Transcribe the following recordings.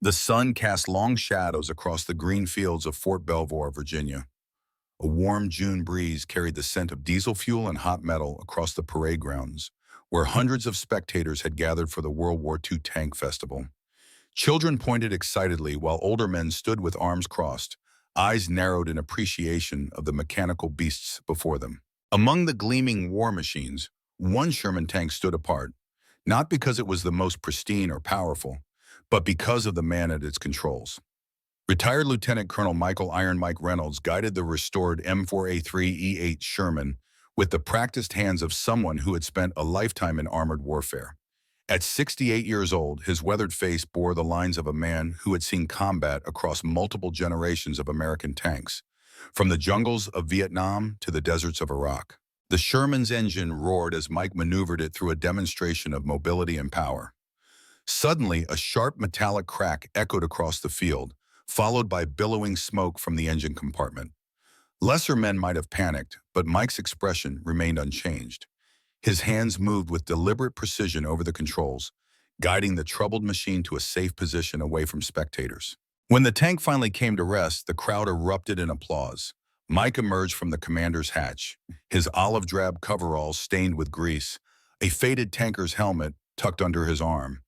The sun cast long shadows across the green fields of Fort Belvoir, Virginia. A warm June breeze carried the scent of diesel fuel and hot metal across the parade grounds, where hundreds of spectators had gathered for the World War II Tank Festival. Children pointed excitedly while older men stood with arms crossed, eyes narrowed in appreciation of the mechanical beasts before them. Among the gleaming war machines, one Sherman tank stood apart, not because it was the most pristine or powerful, but because of the man at its controls. Retired Lieutenant Colonel Michael Iron Mike Reynolds guided the restored M4A3E8 Sherman with the practiced hands of someone who had spent a lifetime in armored warfare. At 68 years old, his weathered face bore the lines of a man who had seen combat across multiple generations of American tanks, from the jungles of Vietnam to the deserts of Iraq. The Sherman's engine roared as Mike maneuvered it through a demonstration of mobility and power. Suddenly, a sharp metallic crack echoed across the field, followed by billowing smoke from the engine compartment. Lesser men might have panicked, but Mike's expression remained unchanged. His hands moved with deliberate precision over the controls, guiding the troubled machine to a safe position away from spectators. When the tank finally came to rest, the crowd erupted in applause. Mike emerged from the commander's hatch, his olive drab coveralls stained with grease, a faded tanker's helmet tucked under his arm.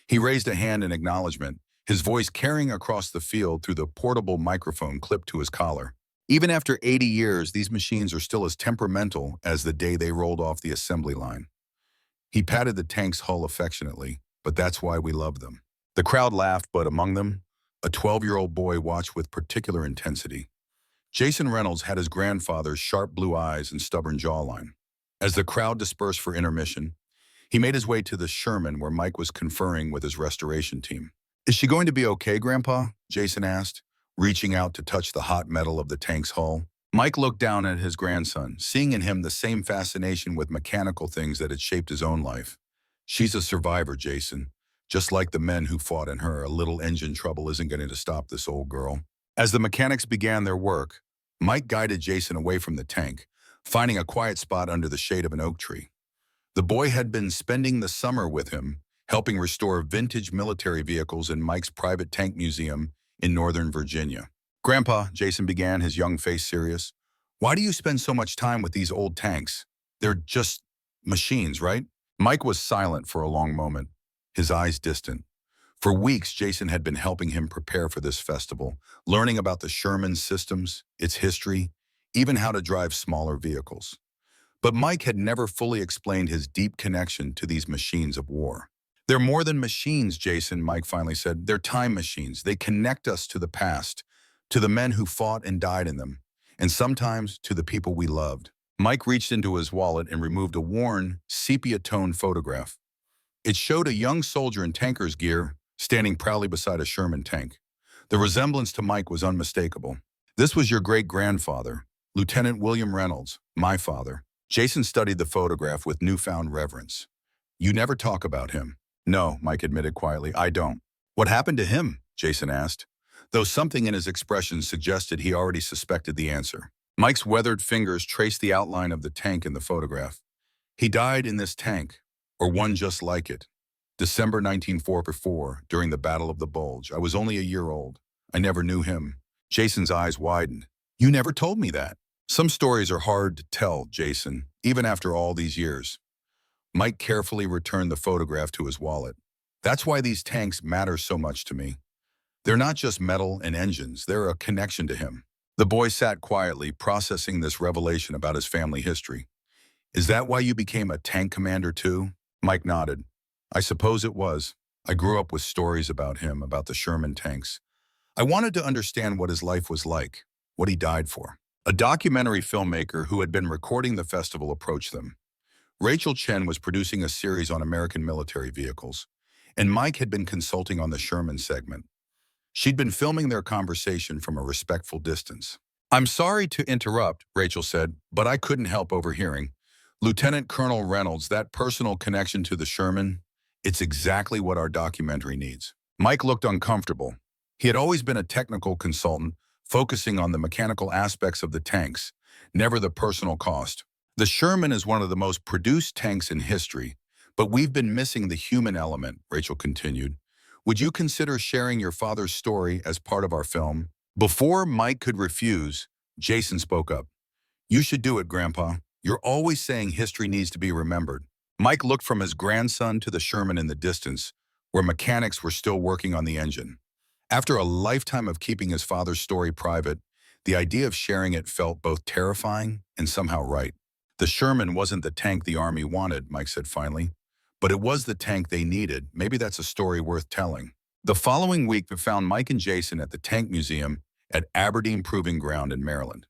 He raised a hand in acknowledgement, his voice carrying across the field through the portable microphone clipped to his collar. Even after 80 years, these machines are still as temperamental as the day they rolled off the assembly line. He patted the tank's hull affectionately, but that's why we love them. The crowd laughed, but among them, a 12-year-old boy watched with particular intensity. Jason Reynolds had his grandfather's sharp blue eyes and stubborn jawline. As the crowd dispersed for intermission, he made his way to the Sherman where Mike was conferring with his restoration team. "Is she going to be okay, Grandpa?" Jason asked, reaching out to touch the hot metal of the tank's hull. Mike looked down at his grandson, seeing in him the same fascination with mechanical things that had shaped his own life. "She's a survivor, Jason. Just like the men who fought in her, a little engine trouble isn't going to stop this old girl." As the mechanics began their work, Mike guided Jason away from the tank, finding a quiet spot under the shade of an oak tree. The boy had been spending the summer with him, helping restore vintage military vehicles in Mike's private tank museum in Northern Virginia. "Grandpa," Jason began, his young face serious, "why do you spend so much time with these old tanks? They're just machines, right?" Mike was silent for a long moment, his eyes distant. For weeks, Jason had been helping him prepare for this festival, learning about the Sherman systems, its history, even how to drive smaller vehicles. But Mike had never fully explained his deep connection to these machines of war. "They're more than machines, Jason," Mike finally said. "They're time machines. They connect us to the past, to the men who fought and died in them, and sometimes to the people we loved." Mike reached into his wallet and removed a worn, sepia-toned photograph. It showed a young soldier in tanker's gear standing proudly beside a Sherman tank. The resemblance to Mike was unmistakable. "This was your great-grandfather, Lieutenant William Reynolds, my father." Jason studied the photograph with newfound reverence. "You never talk about him." "No," Mike admitted quietly, "I don't." "What happened to him?" Jason asked, though something in his expression suggested he already suspected the answer. Mike's weathered fingers traced the outline of the tank in the photograph. "He died in this tank, or one just like it. December 1944, during the Battle of the Bulge. I was only a year old. I never knew him." Jason's eyes widened. "You never told me that." "Some stories are hard to tell, Jason, even after all these years." Mike carefully returned the photograph to his wallet. "That's why these tanks matter so much to me. They're not just metal and engines, they're a connection to him." The boy sat quietly, processing this revelation about his family history. "Is that why you became a tank commander too?" Mike nodded. "I suppose it was. I grew up with stories about him, about the Sherman tanks. I wanted to understand what his life was like, what he died for." A documentary filmmaker who had been recording the festival approached them. Rachel Chen was producing a series on American military vehicles, and Mike had been consulting on the Sherman segment. She'd been filming their conversation from a respectful distance. "I'm sorry to interrupt," Rachel said, "but I couldn't help overhearing. Lieutenant Colonel Reynolds, that personal connection to the Sherman, it's exactly what our documentary needs." Mike looked uncomfortable. He had always been a technical consultant, focusing on the mechanical aspects of the tanks, never the personal cost. "The Sherman is one of the most produced tanks in history, but we've been missing the human element," Rachel continued. Would you consider sharing your father's story as part of our film? Before Mike could refuse, Jason spoke up. You should do it, Grandpa. You're always saying history needs to be remembered. Mike looked from his grandson to the Sherman in the distance, where mechanics were still working on the engine. After a lifetime of keeping his father's story private, the idea of sharing it felt both terrifying and somehow right. The Sherman wasn't the tank the Army wanted, Mike said finally, but it was the tank they needed. Maybe that's a story worth telling. The following week, we found Mike and Jason at the Tank Museum at Aberdeen Proving Ground in Maryland.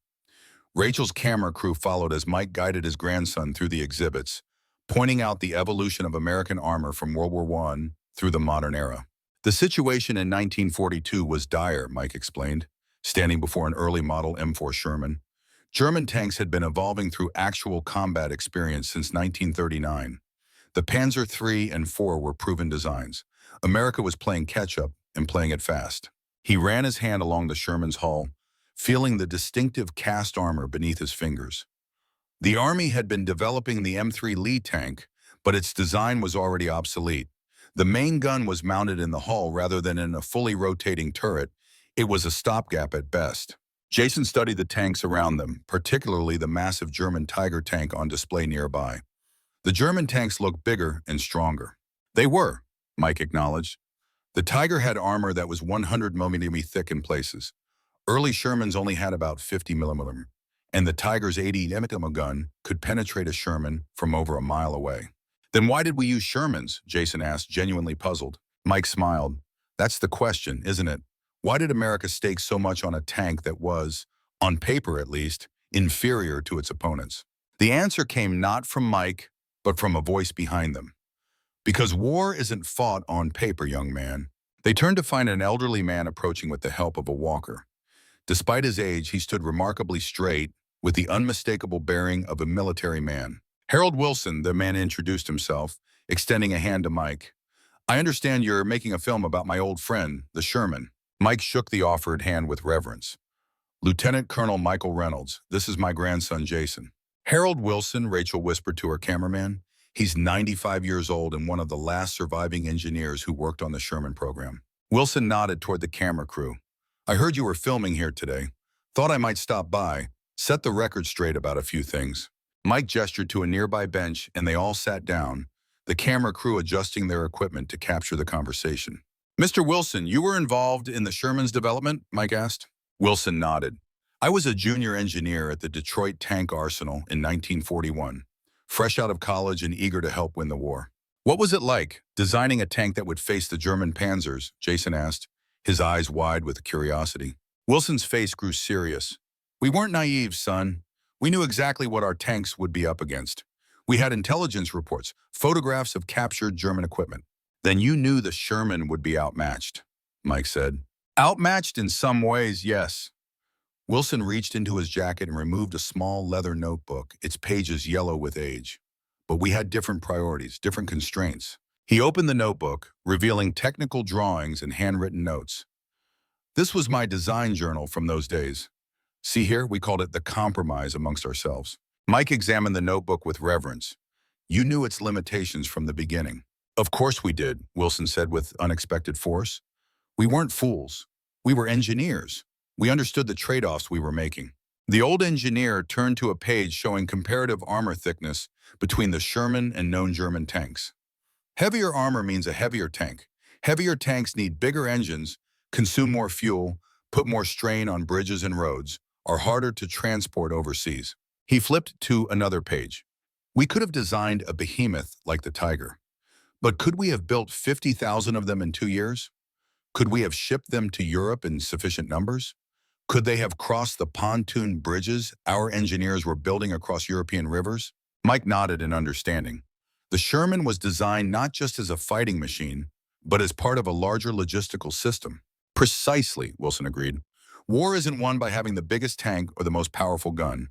Rachel's camera crew followed as Mike guided his grandson through the exhibits, pointing out the evolution of American armor from World War I through the modern era. The situation in 1942 was dire, Mike explained, standing before an early model M4 Sherman. German tanks had been evolving through actual combat experience since 1939. The Panzer III and IV were proven designs. America was playing catch-up and playing it fast. He ran his hand along the Sherman's hull, feeling the distinctive cast armor beneath his fingers. The Army had been developing the M3 Lee tank, but its design was already obsolete. The main gun was mounted in the hull rather than in a fully rotating turret. It was a stopgap at best. Jason studied the tanks around them, particularly the massive German Tiger tank on display nearby. The German tanks looked bigger and stronger. They were, Mike acknowledged. The Tiger had armor that was 100 mm thick in places. Early Shermans only had about 50 mm, and the Tiger's 80 mm gun could penetrate a Sherman from over a mile away. Then why did we use Shermans? Jason asked, genuinely puzzled. Mike smiled. That's the question, isn't it? Why did America stake so much on a tank that was, on paper at least, inferior to its opponents? The answer came not from Mike, but from a voice behind them. Because war isn't fought on paper, young man. They turned to find an elderly man approaching with the help of a walker. Despite his age, he stood remarkably straight, with the unmistakable bearing of a military man. Harold Wilson, the man introduced himself, extending a hand to Mike. I understand you're making a film about my old friend, the Sherman. Mike shook the offered hand with reverence. Lieutenant Colonel Michael Reynolds, this is my grandson, Jason. Harold Wilson, Rachel whispered to her cameraman. He's 95 years old and one of the last surviving engineers who worked on the Sherman program. Wilson nodded toward the camera crew. I heard you were filming here today. Thought I might stop by, set the record straight about a few things. Mike gestured to a nearby bench and they all sat down, the camera crew adjusting their equipment to capture the conversation. Mr. Wilson, you were involved in the Sherman's development? Mike asked. Wilson nodded. I was a junior engineer at the Detroit Tank Arsenal in 1941, fresh out of college and eager to help win the war. What was it like, designing a tank that would face the German panzers? Jason asked, his eyes wide with curiosity. Wilson's face grew serious. We weren't naive, son. We knew exactly what our tanks would be up against. We had intelligence reports, photographs of captured German equipment. Then you knew the Sherman would be outmatched, Mike said. Outmatched in some ways, yes. Wilson reached into his jacket and removed a small leather notebook, its pages yellow with age. But we had different priorities, different constraints. He opened the notebook, revealing technical drawings and handwritten notes. This was my design journal from those days. See here, we called it the compromise amongst ourselves. Mike examined the notebook with reverence. You knew its limitations from the beginning. Of course we did, Wilson said with unexpected force. We weren't fools. We were engineers. We understood the trade-offs we were making. The old engineer turned to a page showing comparative armor thickness between the Sherman and known German tanks. Heavier armor means a heavier tank. Heavier tanks need bigger engines, consume more fuel, put more strain on bridges and roads, are harder to transport overseas. He flipped to another page. We could have designed a behemoth like the Tiger. But could we have built 50,000 of them in 2 years? Could we have shipped them to Europe in sufficient numbers? Could they have crossed the pontoon bridges our engineers were building across European rivers? Mike nodded in understanding. The Sherman was designed not just as a fighting machine, but as part of a larger logistical system. Precisely, Wilson agreed. War isn't won by having the biggest tank or the most powerful gun.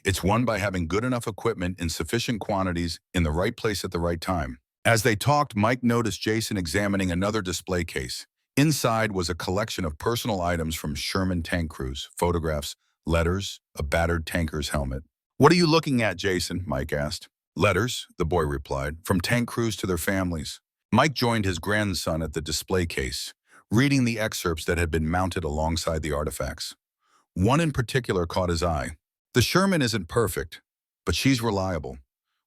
It's won by having good enough equipment in sufficient quantities in the right place at the right time. As they talked, Mike noticed Jason examining another display case. Inside was a collection of personal items from Sherman tank crews, photographs, letters, a battered tanker's helmet. What are you looking at, Jason? Mike asked. Letters, the boy replied, from tank crews to their families. Mike joined his grandson at the display case, reading the excerpts that had been mounted alongside the artifacts. One in particular caught his eye. The Sherman isn't perfect, but she's reliable.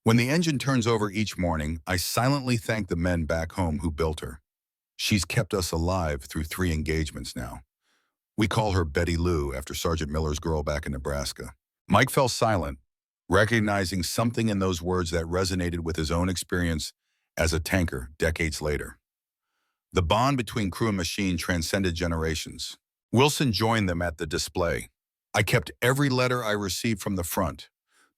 When the engine turns over each morning, I silently thank the men back home who built her. She's kept us alive through 3 engagements now. We call her Betty Lou after Sergeant Miller's girl back in Nebraska. Mike fell silent, recognizing something in those words that resonated with his own experience as a tanker decades later. The bond between crew and machine transcended generations. Wilson joined them at the display. I kept every letter I received from the front,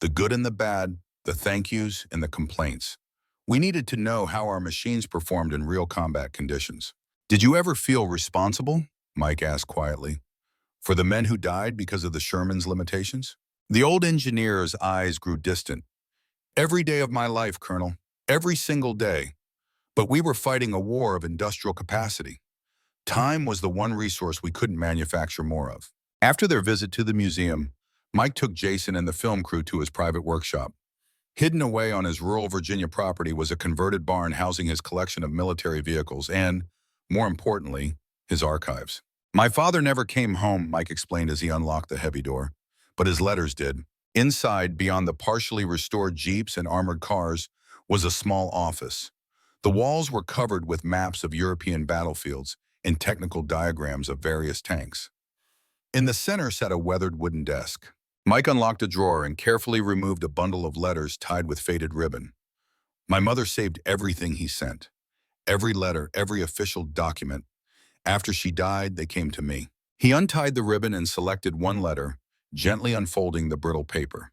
the good and the bad, the thank yous and the complaints. We needed to know how our machines performed in real combat conditions. Did you ever feel responsible? Mike asked quietly. For the men who died because of the Sherman's limitations? The old engineer's eyes grew distant. Every day of my life, Colonel. Every single day. But we were fighting a war of industrial capacity. Time was the one resource we couldn't manufacture more of. After their visit to the museum, Mike took Jason and the film crew to his private workshop. Hidden away on his rural Virginia property was a converted barn housing his collection of military vehicles and, more importantly, his archives. My father never came home, Mike explained as he unlocked the heavy door, but his letters did. Inside, beyond the partially restored jeeps and armored cars, was a small office. The walls were covered with maps of European battlefields and technical diagrams of various tanks. In the center sat a weathered wooden desk. Mike unlocked a drawer and carefully removed a bundle of letters tied with faded ribbon. My mother saved everything he sent. Every letter, every official document. After she died, they came to me. He untied the ribbon and selected one letter, gently unfolding the brittle paper.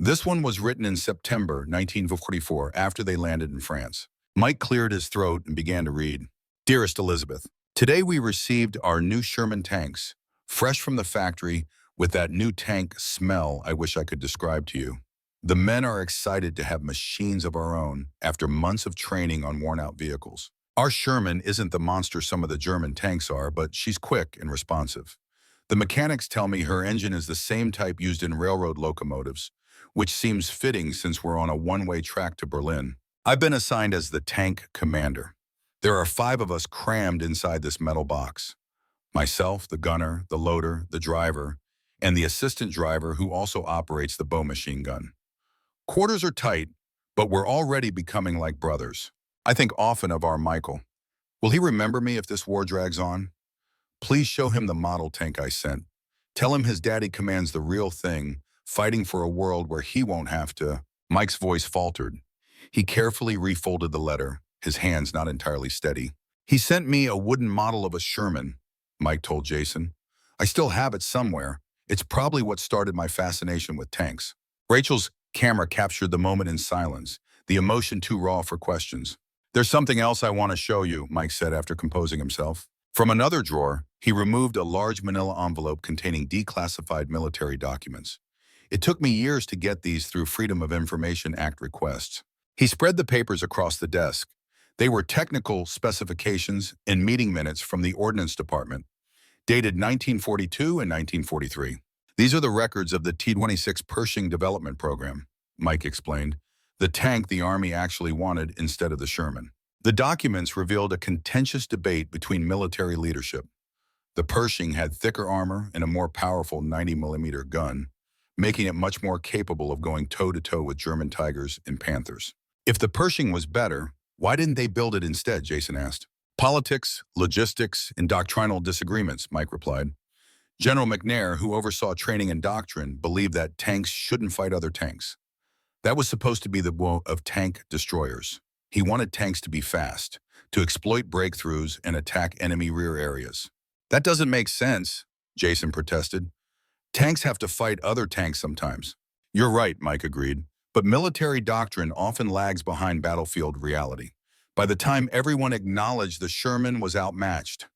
This one was written in September 1944, after they landed in France. Mike cleared his throat and began to read. Dearest Elizabeth, today we received our new Sherman tanks, fresh from the factory, with that new tank smell I wish I could describe to you. The men are excited to have machines of our own after months of training on worn-out vehicles. Our Sherman isn't the monster some of the German tanks are, but she's quick and responsive. The mechanics tell me her engine is the same type used in railroad locomotives, which seems fitting since we're on a one-way track to Berlin. I've been assigned as the tank commander. There are 5 of us crammed inside this metal box. Myself, the gunner, the loader, the driver, and the assistant driver who also operates the bow machine gun. Quarters are tight, but we're already becoming like brothers. I think often of our Michael. Will he remember me if this war drags on? Please show him the model tank I sent. Tell him his daddy commands the real thing, fighting for a world where he won't have to. Mike's voice faltered. He carefully refolded the letter, his hands not entirely steady. He sent me a wooden model of a Sherman, Mike told Jason. I still have it somewhere. It's probably what started my fascination with tanks. Rachel's camera captured the moment in silence, the emotion too raw for questions. There's something else I want to show you, Mike said after composing himself. From another drawer, he removed a large manila envelope containing declassified military documents. It took me years to get these through Freedom of Information Act requests. He spread the papers across the desk. They were technical specifications and meeting minutes from the Ordnance Department, dated 1942 and 1943. These are the records of the T-26 Pershing development program, Mike explained, the tank the Army actually wanted instead of the Sherman. The documents revealed a contentious debate between military leadership. The Pershing had thicker armor and a more powerful 90mm gun, making it much more capable of going toe-to-toe with German Tigers and Panthers. If the Pershing was better, why didn't they build it instead, Jason asked. Politics, logistics, and doctrinal disagreements, Mike replied. General McNair, who oversaw training and doctrine, believed that tanks shouldn't fight other tanks. That was supposed to be the goal of tank destroyers. He wanted tanks to be fast, to exploit breakthroughs and attack enemy rear areas. That doesn't make sense, Jason protested. Tanks have to fight other tanks sometimes. You're right, Mike agreed, but military doctrine often lags behind battlefield reality. By the time everyone acknowledged the Sherman was outmatched,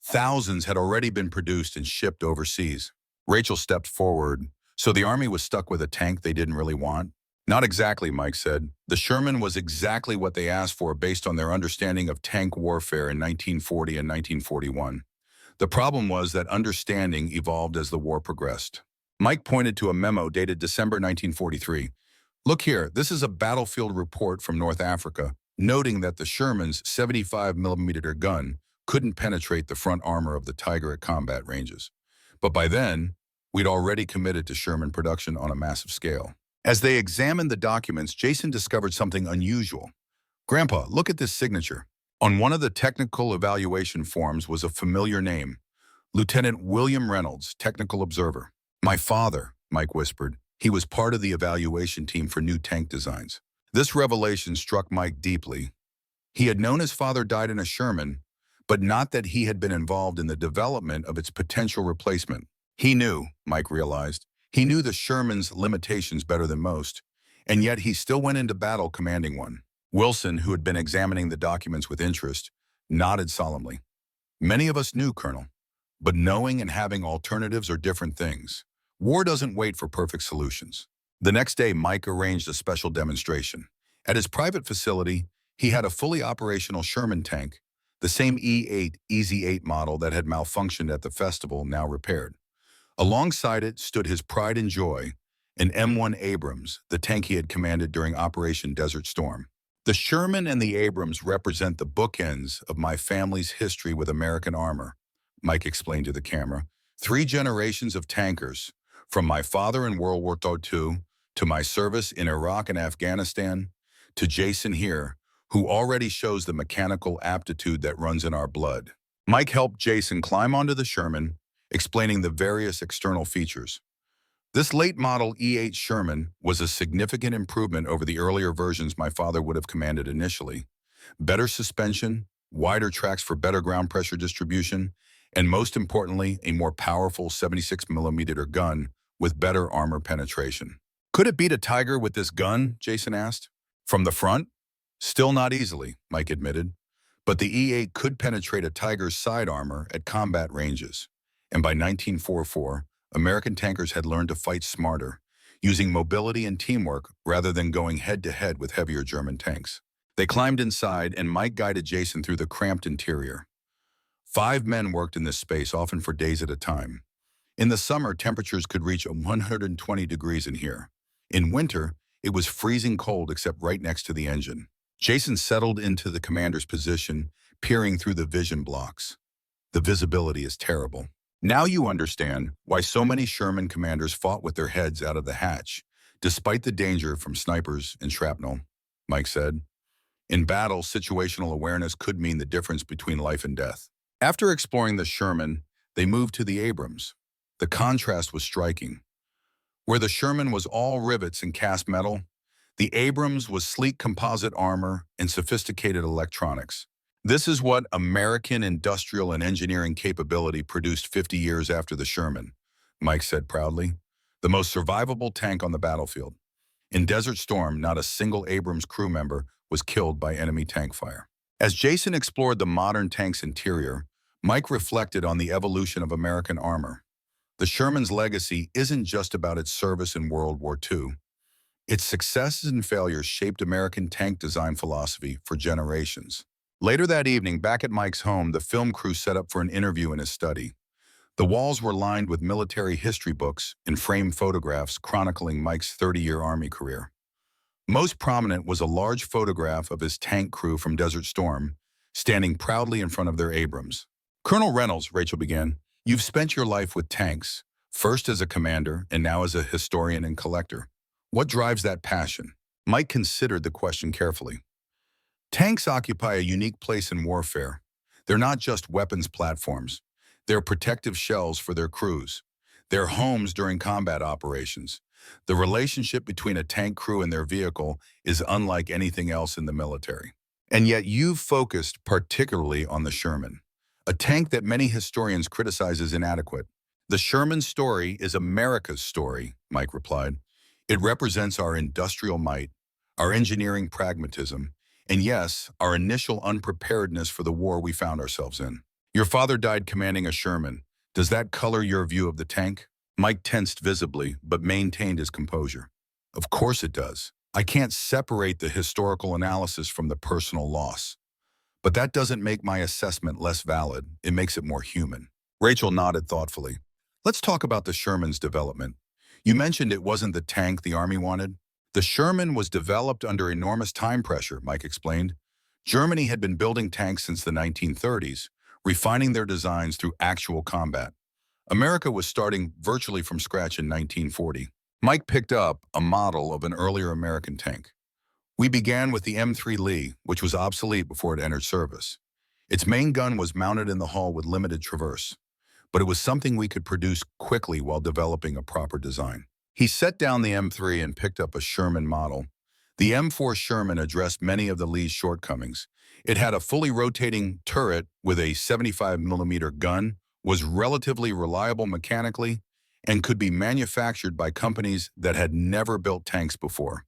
thousands had already been produced and shipped overseas. Rachel stepped forward. So the Army was stuck with a tank they didn't really want? Not exactly, Mike said. The Sherman was exactly what they asked for based on their understanding of tank warfare in 1940 and 1941. The problem was that understanding evolved as the war progressed. Mike pointed to a memo dated December 1943. Look here, this is a battlefield report from North Africa, noting that the Sherman's 75mm gun couldn't penetrate the front armor of the Tiger at combat ranges. But by then, we'd already committed to Sherman production on a massive scale. As they examined the documents, Jason discovered something unusual. "Grandpa, look at this signature." On one of the technical evaluation forms was a familiar name, Lieutenant William Reynolds, technical observer. "My father," Mike whispered. He was part of the evaluation team for new tank designs. This revelation struck Mike deeply. He had known his father died in a Sherman, but not that he had been involved in the development of its potential replacement. He knew, Mike realized, he knew the Sherman's limitations better than most, and yet he still went into battle commanding one. Wilson, who had been examining the documents with interest, nodded solemnly. "Many of us knew, Colonel, but knowing and having alternatives are different things. War doesn't wait for perfect solutions." The next day, Mike arranged a special demonstration. At his private facility, he had a fully operational Sherman tank, the same E8 EZ8 model that had malfunctioned at the festival, now repaired. Alongside it stood his pride and joy, an M1 Abrams, the tank he had commanded during Operation Desert Storm. "The Sherman and the Abrams represent the bookends of my family's history with American armor," Mike explained to the camera. "3 generations of tankers, from my father in World War II, to my service in Iraq and Afghanistan, to Jason here, who already shows the mechanical aptitude that runs in our blood." Mike helped Jason climb onto the Sherman, explaining the various external features. This late model E8 Sherman was a significant improvement over the earlier versions my father would have commanded initially. Better suspension, wider tracks for better ground pressure distribution, and most importantly, a more powerful 76mm gun with better armor penetration. "Could it beat a Tiger with this gun?" Jason asked. "From the front? Still not easily," Mike admitted. But the E8 could penetrate a Tiger's side armor at combat ranges. And by 1944, American tankers had learned to fight smarter, using mobility and teamwork rather than going head-to-head with heavier German tanks. They climbed inside, and Mike guided Jason through the cramped interior. 5 men worked in this space, often for days at a time. In the summer, temperatures could reach 120 degrees in here. In winter, it was freezing cold except right next to the engine. Jason settled into the commander's position, peering through the vision blocks. "The visibility is terrible. Now you understand why so many Sherman commanders fought with their heads out of the hatch, despite the danger from snipers and shrapnel," Mike said. "In battle, situational awareness could mean the difference between life and death." After exploring the Sherman, they moved to the Abrams. The contrast was striking. Where the Sherman was all rivets and cast metal, the Abrams was sleek composite armor and sophisticated electronics. "This is what American industrial and engineering capability produced 50 years after the Sherman," Mike said proudly. "The most survivable tank on the battlefield. In Desert Storm, not a single Abrams crew member was killed by enemy tank fire." As Jason explored the modern tank's interior, Mike reflected on the evolution of American armor. The Sherman's legacy isn't just about its service in World War II. Its successes and failures shaped American tank design philosophy for generations. Later that evening, back at Mike's home, the film crew set up for an interview in his study. The walls were lined with military history books and framed photographs chronicling Mike's 30-year Army career. Most prominent was a large photograph of his tank crew from Desert Storm, standing proudly in front of their Abrams. "Colonel Reynolds," Rachel began, "you've spent your life with tanks, first as a commander and now as a historian and collector. What drives that passion?" Mike considered the question carefully. "Tanks occupy a unique place in warfare. They're not just weapons platforms. They're protective shells for their crews. They're homes during combat operations. The relationship between a tank crew and their vehicle is unlike anything else in the military. And yet you've focused particularly on the Sherman, a tank that many historians criticize as inadequate." "The Sherman story is America's story," Mike replied. "It represents our industrial might, our engineering pragmatism, and yes, our initial unpreparedness for the war we found ourselves in." "Your father died commanding a Sherman. Does that color your view of the tank?" Mike tensed visibly, but maintained his composure. "Of course it does. I can't separate the historical analysis from the personal loss. But that doesn't make my assessment less valid. It makes it more human." Rachel nodded thoughtfully. "Let's talk about the Sherman's development. You mentioned it wasn't the tank the Army wanted." "The Sherman was developed under enormous time pressure," Mike explained. Germany had been building tanks since the 1930s, refining their designs through actual combat. America was starting virtually from scratch in 1940. Mike picked up a model of an earlier American tank. We began with the M3 Lee, which was obsolete before it entered service. Its main gun was mounted in the hull with limited traverse, but it was something we could produce quickly while developing a proper design. He set down the M3 and picked up a Sherman model. The M4 Sherman addressed many of the Lee's shortcomings. It had a fully rotating turret with a 75mm gun, was relatively reliable mechanically, and could be manufactured by companies that had never built tanks before,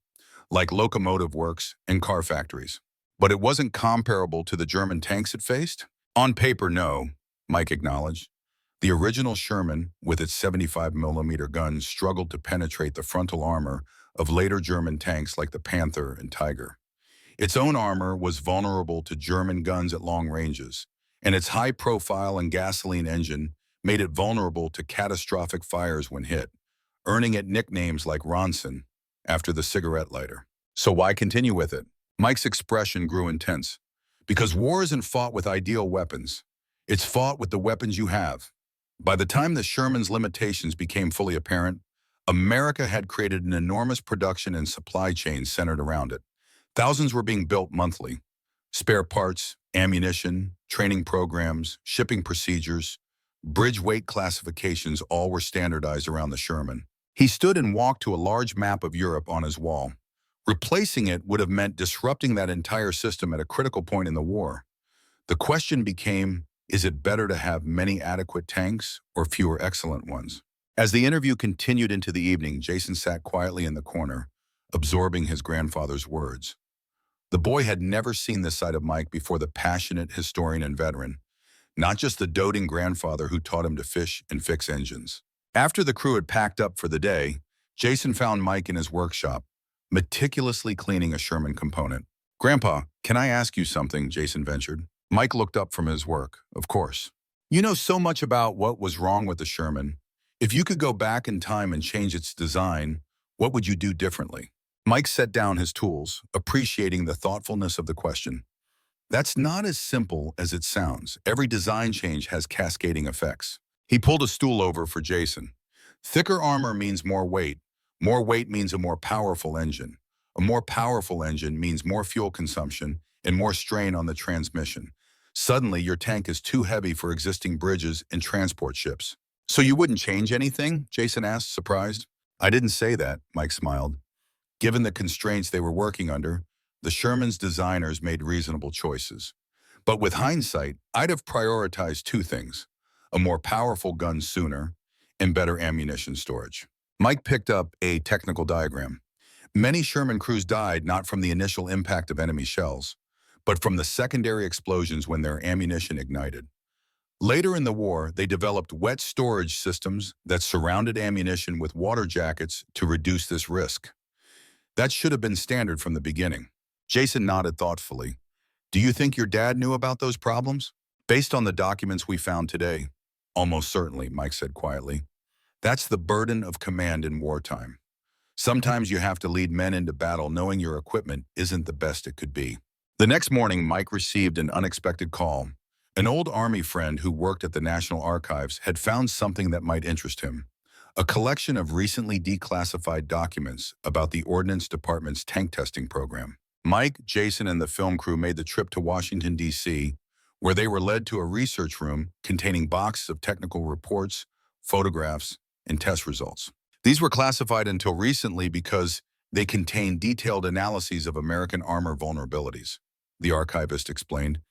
like Locomotive Works and car factories. But it wasn't comparable to the German tanks it faced? On paper, no, Mike acknowledged. The original Sherman, with its 75mm gun, struggled to penetrate the frontal armor of later German tanks like the Panther and Tiger. Its own armor was vulnerable to German guns at long ranges, and its high profile and gasoline engine made it vulnerable to catastrophic fires when hit, earning it nicknames like Ronson, after the cigarette lighter. So why continue with it? Mike's expression grew intense. Because war isn't fought with ideal weapons. It's fought with the weapons you have. By the time the Sherman's limitations became fully apparent, America had created an enormous production and supply chain centered around it. Thousands were being built monthly. Spare parts, ammunition, training programs, shipping procedures, bridge weight classifications all were standardized around the Sherman. He stood and walked to a large map of Europe on his wall. Replacing it would have meant disrupting that entire system at a critical point in the war. The question became, is it better to have many adequate tanks or fewer excellent ones? As the interview continued into the evening, Jason sat quietly in the corner, absorbing his grandfather's words. The boy had never seen this side of Mike before, the passionate historian and veteran, not just the doting grandfather who taught him to fish and fix engines. After the crew had packed up for the day, Jason found Mike in his workshop, meticulously cleaning a Sherman component. "Grandpa, can I ask you something?" Jason ventured. Mike looked up from his work. "Of course. You know so much about what was wrong with the Sherman. If you could go back in time and change its design, what would you do differently?" Mike set down his tools, appreciating the thoughtfulness of the question. "That's not as simple as it sounds. Every design change has cascading effects." He pulled a stool over for Jason. "Thicker armor means more weight. More weight means a more powerful engine. A more powerful engine means more fuel consumption and more strain on the transmission. Suddenly, your tank is too heavy for existing bridges and transport ships." "So you wouldn't change anything?" Jason asked, surprised. "I didn't say that," Mike smiled. Given the constraints they were working under, the Sherman's designers made reasonable choices. But with hindsight, I'd have prioritized two things: a more powerful gun sooner and better ammunition storage. Mike picked up a technical diagram. Many Sherman crews died not from the initial impact of enemy shells, but from the secondary explosions when their ammunition ignited. Later in the war, they developed wet storage systems that surrounded ammunition with water jackets to reduce this risk. That should have been standard from the beginning. Jason nodded thoughtfully. "Do you think your dad knew about those problems?" "Based on the documents we found today, almost certainly," Mike said quietly. "That's the burden of command in wartime. Sometimes you have to lead men into battle knowing your equipment isn't the best it could be." The next morning, Mike received an unexpected call. An old Army friend who worked at the National Archives had found something that might interest him: a collection of recently declassified documents about the Ordnance Department's tank testing program. Mike, Jason, and the film crew made the trip to Washington, D.C., where they were led to a research room containing boxes of technical reports, photographs, and test results. These were classified until recently because they contained detailed analyses of American armor vulnerabilities, the archivist explained.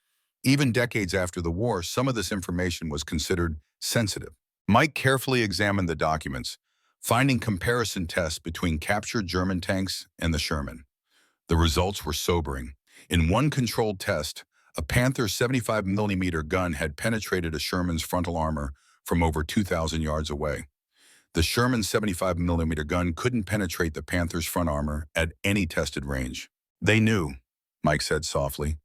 Even decades after the war, some of this information was considered sensitive. Mike carefully examined the documents, finding comparison tests between captured German tanks and the Sherman. The results were sobering. In one controlled test, a Panther 75mm gun had penetrated a Sherman's frontal armor from over 2,000 yards away. The Sherman 75mm gun couldn't penetrate the Panther's front armor at any tested range. "They knew," Mike said softly.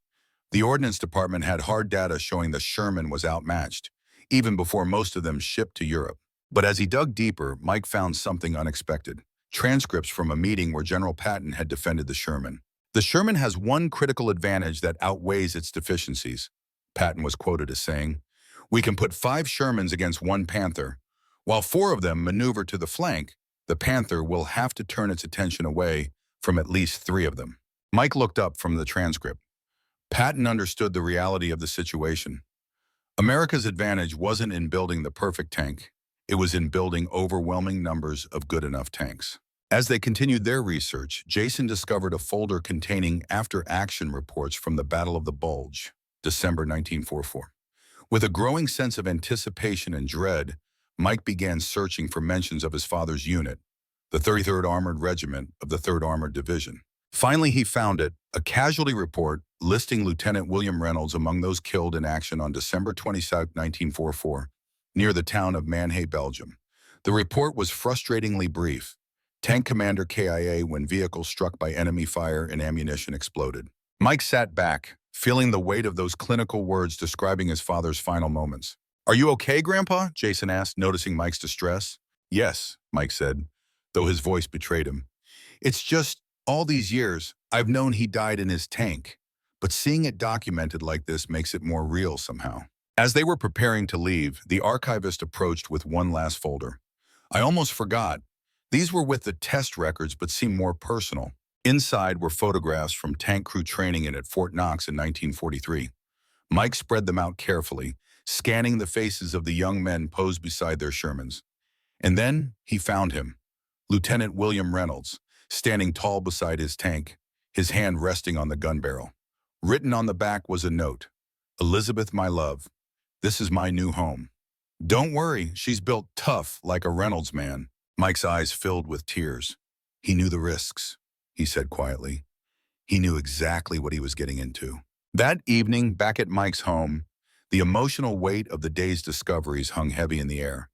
The Ordnance Department had hard data showing the Sherman was outmatched, even before most of them shipped to Europe. But as he dug deeper, Mike found something unexpected: transcripts from a meeting where General Patton had defended the Sherman. The Sherman has one critical advantage that outweighs its deficiencies, Patton was quoted as saying. We can put 5 Shermans against one Panther. While 4 of them maneuver to the flank, the Panther will have to turn its attention away from at least 3 of them. Mike looked up from the transcript. Patton understood the reality of the situation. America's advantage wasn't in building the perfect tank. It was in building overwhelming numbers of good enough tanks. As they continued their research, Jason discovered a folder containing after-action reports from the Battle of the Bulge, December 1944. With a growing sense of anticipation and dread, Mike began searching for mentions of his father's unit, the 33rd Armored Regiment of the 3rd Armored Division. Finally, he found it, a casualty report listing Lieutenant William Reynolds among those killed in action on December 22, 1944, near the town of Manhay, Belgium. The report was frustratingly brief. Tank Commander KIA when vehicle struck by enemy fire and ammunition exploded. Mike sat back, feeling the weight of those clinical words describing his father's final moments. Are you okay, Grandpa? Jason asked, noticing Mike's distress. Yes, Mike said, though his voice betrayed him. It's just, all these years, I've known he died in his tank, but seeing it documented like this makes it more real somehow. As they were preparing to leave, the archivist approached with one last folder. I almost forgot. These were with the test records but seemed more personal. Inside were photographs from tank crew training in at Fort Knox in 1943. Mike spread them out carefully, scanning the faces of the young men posed beside their Shermans. And then he found him, Lieutenant William Reynolds, standing tall beside his tank, his hand resting on the gun barrel. Written on the back was a note, Elizabeth, my love, this is my new home. Don't worry, she's built tough like a Reynolds man. Mike's eyes filled with tears. He knew the risks, he said quietly. He knew exactly what he was getting into. That evening, back at Mike's home, the emotional weight of the day's discoveries hung heavy in the air.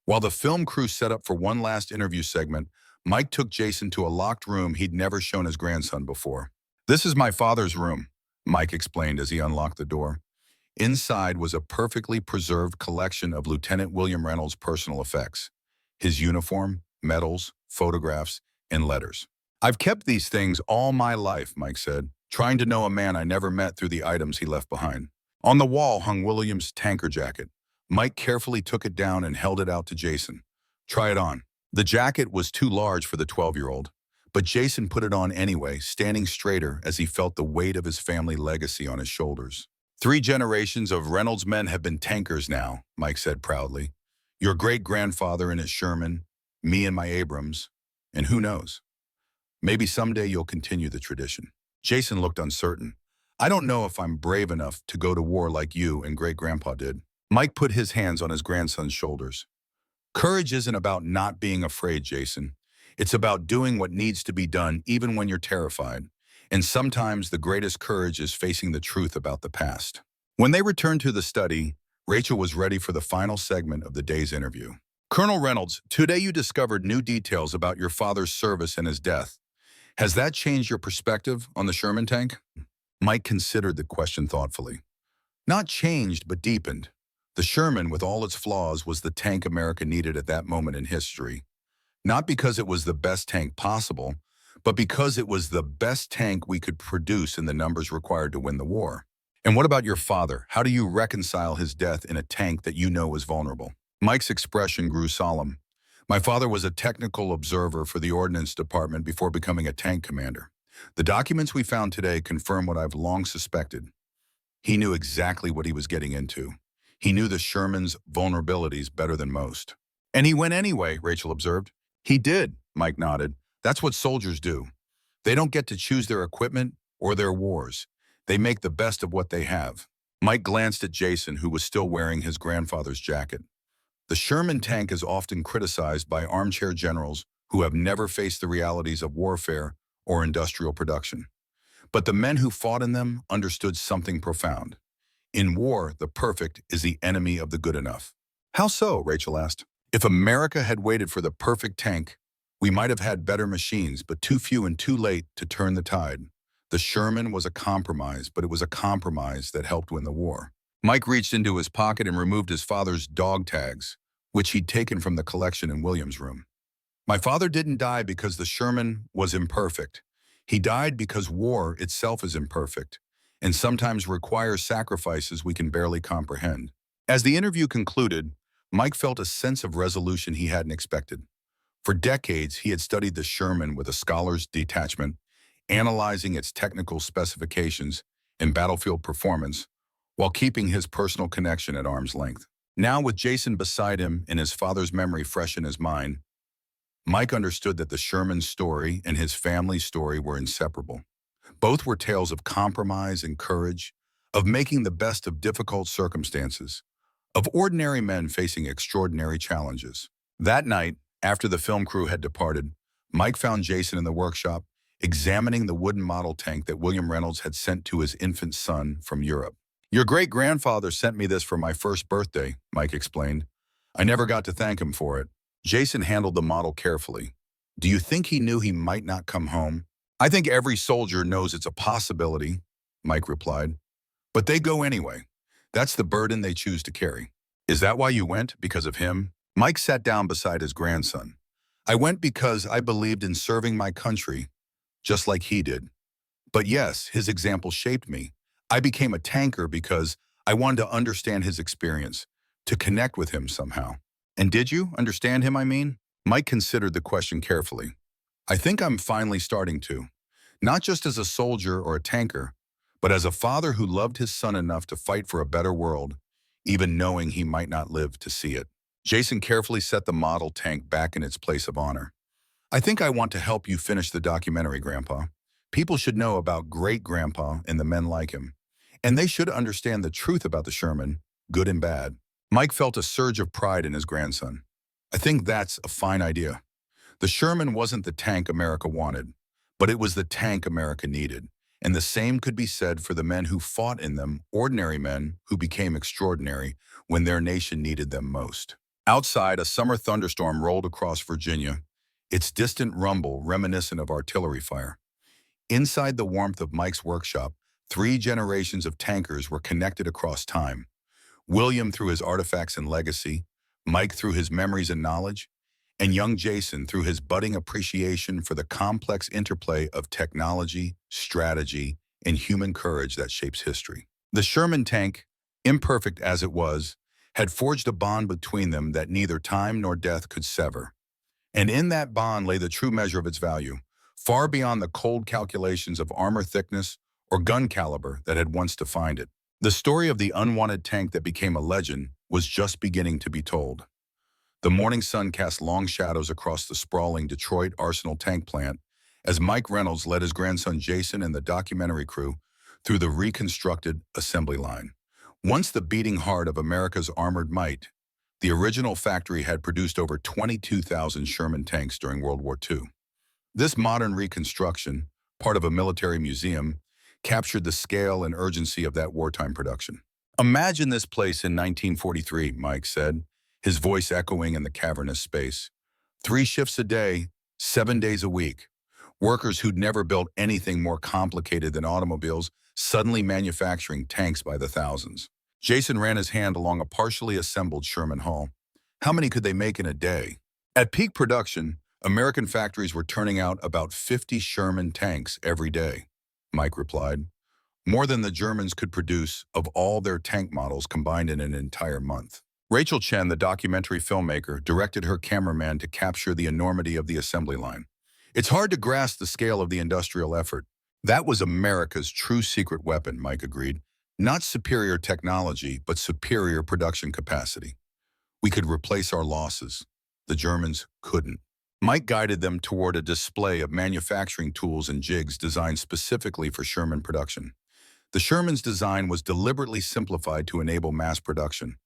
While the film crew set up for one last interview segment, Mike took Jason to a locked room he'd never shown his grandson before. This is my father's room, Mike explained as he unlocked the door. Inside was a perfectly preserved collection of Lieutenant William Reynolds' personal effects. His uniform, medals, photographs, and letters. I've kept these things all my life, Mike said, trying to know a man I never met through the items he left behind. On the wall hung William's tanker jacket. Mike carefully took it down and held it out to Jason. Try it on. The jacket was too large for the 12-year-old, but Jason put it on anyway, standing straighter as he felt the weight of his family legacy on his shoulders. 3 generations of Reynolds men have been tankers now, Mike said proudly. Your great-grandfather in his Sherman, me in my Abrams, and who knows? Maybe someday you'll continue the tradition. Jason looked uncertain. I don't know if I'm brave enough to go to war like you and great-grandpa did. Mike put his hands on his grandson's shoulders. Courage isn't about not being afraid, Jason. It's about doing what needs to be done even when you're terrified. And sometimes the greatest courage is facing the truth about the past. When they returned to the study, Rachel was ready for the final segment of the day's interview. Colonel Reynolds, today you discovered new details about your father's service and his death. Has that changed your perspective on the Sherman tank? Mike considered the question thoughtfully. Not changed, but deepened. The Sherman, with all its flaws, was the tank America needed at that moment in history. Not because it was the best tank possible, but because it was the best tank we could produce in the numbers required to win the war. And what about your father? How do you reconcile his death in a tank that you know is vulnerable? Mike's expression grew solemn. My father was a technical observer for the Ordnance Department before becoming a tank commander. The documents we found today confirm what I've long suspected. He knew exactly what he was getting into. He knew the Sherman's vulnerabilities better than most. And he went anyway, Rachel observed. He did, Mike nodded. That's what soldiers do. They don't get to choose their equipment or their wars. They make the best of what they have. Mike glanced at Jason, who was still wearing his grandfather's jacket. The Sherman tank is often criticized by armchair generals who have never faced the realities of warfare or industrial production. But the men who fought in them understood something profound. In war, the perfect is the enemy of the good enough. How so? Rachel asked. If America had waited for the perfect tank, we might have had better machines, but too few and too late to turn the tide. The Sherman was a compromise, but it was a compromise that helped win the war. Mike reached into his pocket and removed his father's dog tags, which he'd taken from the collection in William's room. My father didn't die because the Sherman was imperfect. He died because war itself is imperfect and sometimes requires sacrifices we can barely comprehend. As the interview concluded, Mike felt a sense of resolution he hadn't expected. For decades, he had studied the Sherman with a scholar's detachment, analyzing its technical specifications and battlefield performance, while keeping his personal connection at arm's length. Now, with Jason beside him and his father's memory fresh in his mind, Mike understood that the Sherman story and his family's story were inseparable. Both were tales of compromise and courage, of making the best of difficult circumstances, of ordinary men facing extraordinary challenges. That night, after the film crew had departed, Mike found Jason in the workshop, examining the wooden model tank that William Reynolds had sent to his infant son from Europe. "Your great-grandfather sent me this for my first birthday," Mike explained. "I never got to thank him for it." Jason handled the model carefully. "Do you think he knew he might not come home?" "I think every soldier knows it's a possibility," Mike replied. "But they go anyway. That's the burden they choose to carry." "Is that why you went? Because of him?" Mike sat down beside his grandson. "I went because I believed in serving my country, just like he did. But yes, his example shaped me. I became a tanker because I wanted to understand his experience, to connect with him somehow." "And did you understand him, I mean?" Mike considered the question carefully. "I think I'm finally starting to. Not just as a soldier or a tanker, but as a father who loved his son enough to fight for a better world, even knowing he might not live to see it." Jason carefully set the model tank back in its place of honor. "I think I want to help you finish the documentary, Grandpa. People should know about Great-Grandpa and the men like him. And they should understand the truth about the Sherman, good and bad." Mike felt a surge of pride in his grandson. "I think that's a fine idea. The Sherman wasn't the tank America wanted, but it was the tank America needed. And the same could be said for the men who fought in them, ordinary men who became extraordinary when their nation needed them most." Outside, a summer thunderstorm rolled across Virginia, its distant rumble reminiscent of artillery fire. Inside the warmth of Mike's workshop, 3 generations of tankers were connected across time. William through his artifacts and legacy, Mike through his memories and knowledge, and young Jason through his budding appreciation for the complex interplay of technology, strategy, and human courage that shapes history. The Sherman tank, imperfect as it was, had forged a bond between them that neither time nor death could sever. And in that bond lay the true measure of its value, far beyond the cold calculations of armor thickness or gun caliber that had once defined it. The story of the unwanted tank that became a legend was just beginning to be told. The morning sun cast long shadows across the sprawling Detroit Arsenal tank plant as Mike Reynolds led his grandson Jason and the documentary crew through the reconstructed assembly line. Once the beating heart of America's armored might, the original factory had produced over 22,000 Sherman tanks during World War II. This modern reconstruction, part of a military museum, captured the scale and urgency of that wartime production. "Imagine this place in 1943, Mike said, his voice echoing in the cavernous space. 3 shifts a day, 7 days a week. Workers who'd never built anything more complicated than automobiles suddenly manufacturing tanks by the thousands." Jason ran his hand along a partially assembled Sherman hull. "How many could they make in a day?" At peak production, American factories were turning out about 50 Sherman tanks every day, Mike replied. "More than the Germans could produce of all their tank models combined in an entire month." Rachel Chen, the documentary filmmaker, directed her cameraman to capture the enormity of the assembly line. "It's hard to grasp the scale of the industrial effort." "That was America's true secret weapon," Mike agreed. "Not superior technology, but superior production capacity. We could replace our losses. The Germans couldn't." Mike guided them toward a display of manufacturing tools and jigs designed specifically for Sherman production. The Sherman's design was deliberately simplified to enable mass production.